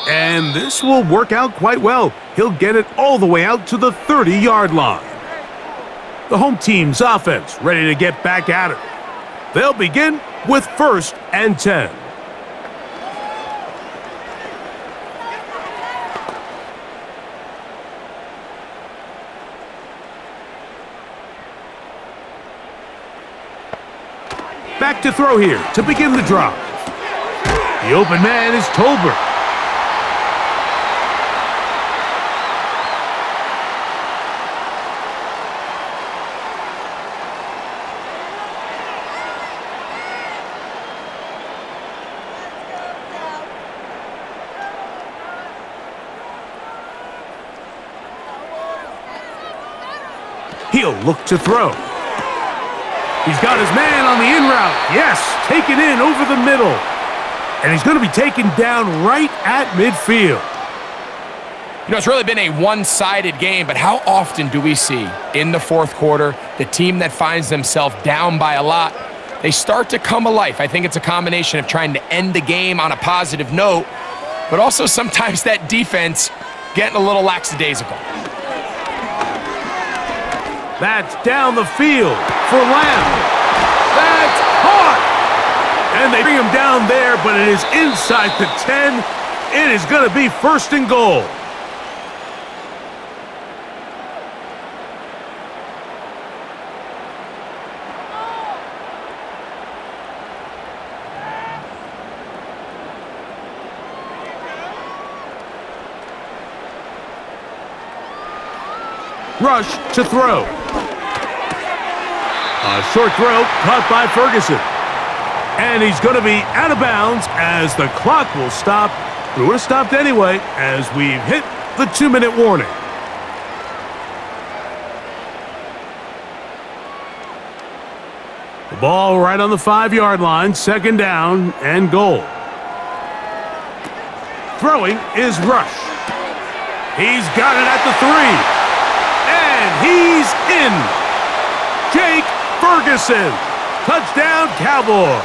Speaker 1: And this will work out quite well. He'll get it all the way out to the 30-yard line. The home team's offense ready to get back at it. They'll begin with 1st and 10. Back to throw here to begin the drive. The open man is Tolbert. He'll look to throw. He's got his man on the in route. Yes, taken in over the middle. And he's going to be taken down right at midfield.
Speaker 2: You know, it's really been a one-sided game, but how often do we see in the fourth quarter the team that finds themselves down by a lot, they start to come alive? I think it's a combination of trying to end the game on a positive note, but also sometimes that defense getting a little lackadaisical.
Speaker 1: That's down the field for Lamb. That's caught! And they bring him down there, but it is inside the 10. It is going to be first and goal. Rush to throw. A short throw caught by Ferguson. And he's going to be out of bounds as the clock will stop. It would have stopped anyway as we've hit the 2-minute warning. The ball right on the 5-yard line, second down and goal. Throwing is Rush. He's got it at the 3. And he's in. Jake Ferguson. Touchdown, Cowboys.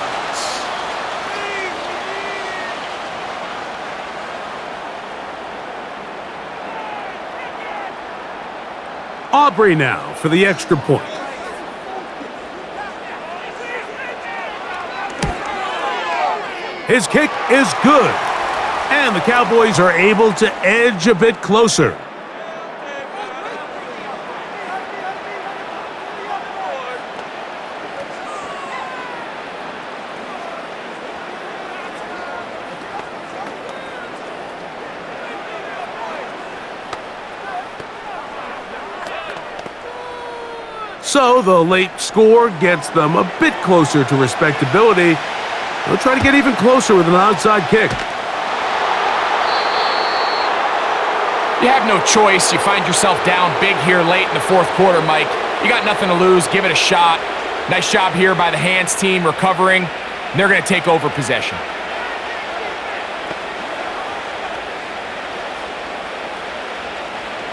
Speaker 1: Aubrey now for the extra point. His kick is good. And the Cowboys are able to edge a bit closer. So the late score gets them a bit closer to respectability. They'll try to get even closer with an onside kick.
Speaker 2: You have no choice. You find yourself down big here late in the fourth quarter, Mike. You got nothing to lose. Give it a shot. Nice job here by the hands team recovering. They're going to take over possession.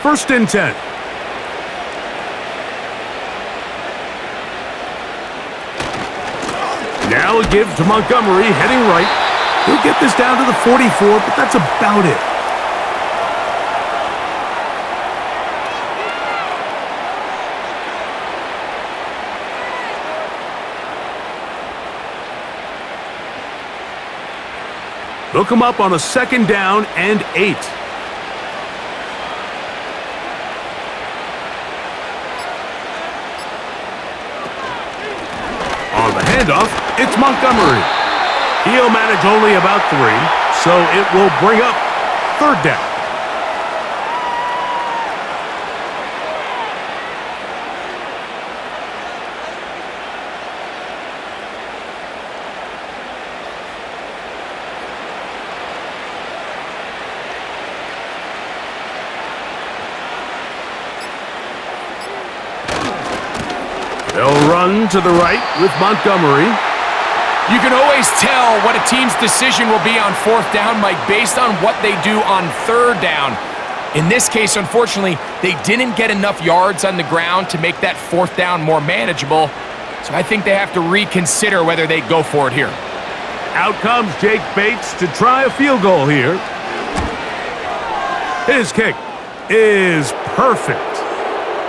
Speaker 1: First and 10. Now a give to Montgomery, heading right. He'll get this down to the 44, but that's about it. They'll come up on a second down and 8. On the handoff, it's Montgomery. He'll manage only about 3, so it will bring up third down. They'll run to the right with Montgomery.
Speaker 2: You can always tell what a team's decision will be on fourth down, Mike, based on what they do on third down. In this case, unfortunately, they didn't get enough yards on the ground to make that fourth down more manageable. So I think they have to reconsider whether they go for it here.
Speaker 1: Out comes Jake Bates to try a field goal here. His kick is perfect.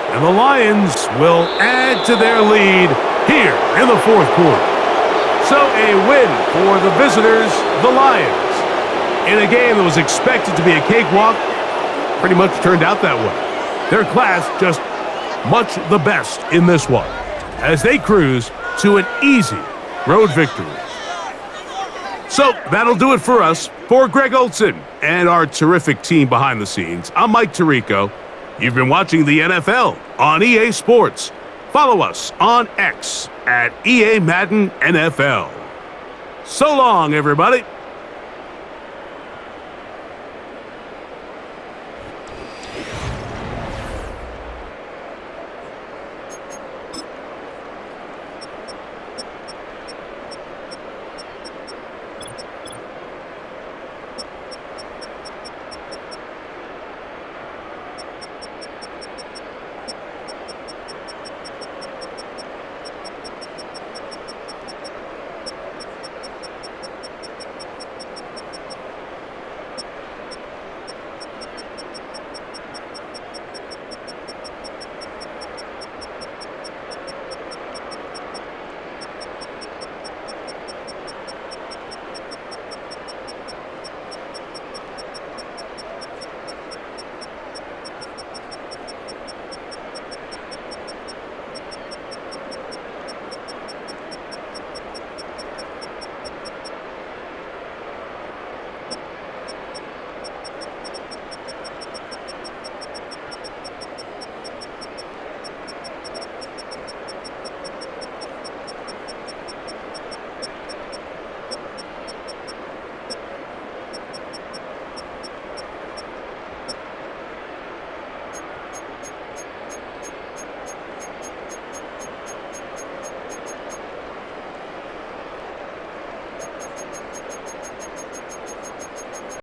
Speaker 1: And the Lions will add to their lead here in the fourth quarter. So a win for the visitors, the Lions. In a game that was expected to be a cakewalk, pretty much turned out that way. Their class just much the best in this one, as they cruise to an easy road victory. So that'll do it for us. For Greg Olson and our terrific team behind the scenes, I'm Mike Tirico. You've been watching the NFL on EA Sports. Follow us on X at EA Madden NFL. So long, everybody.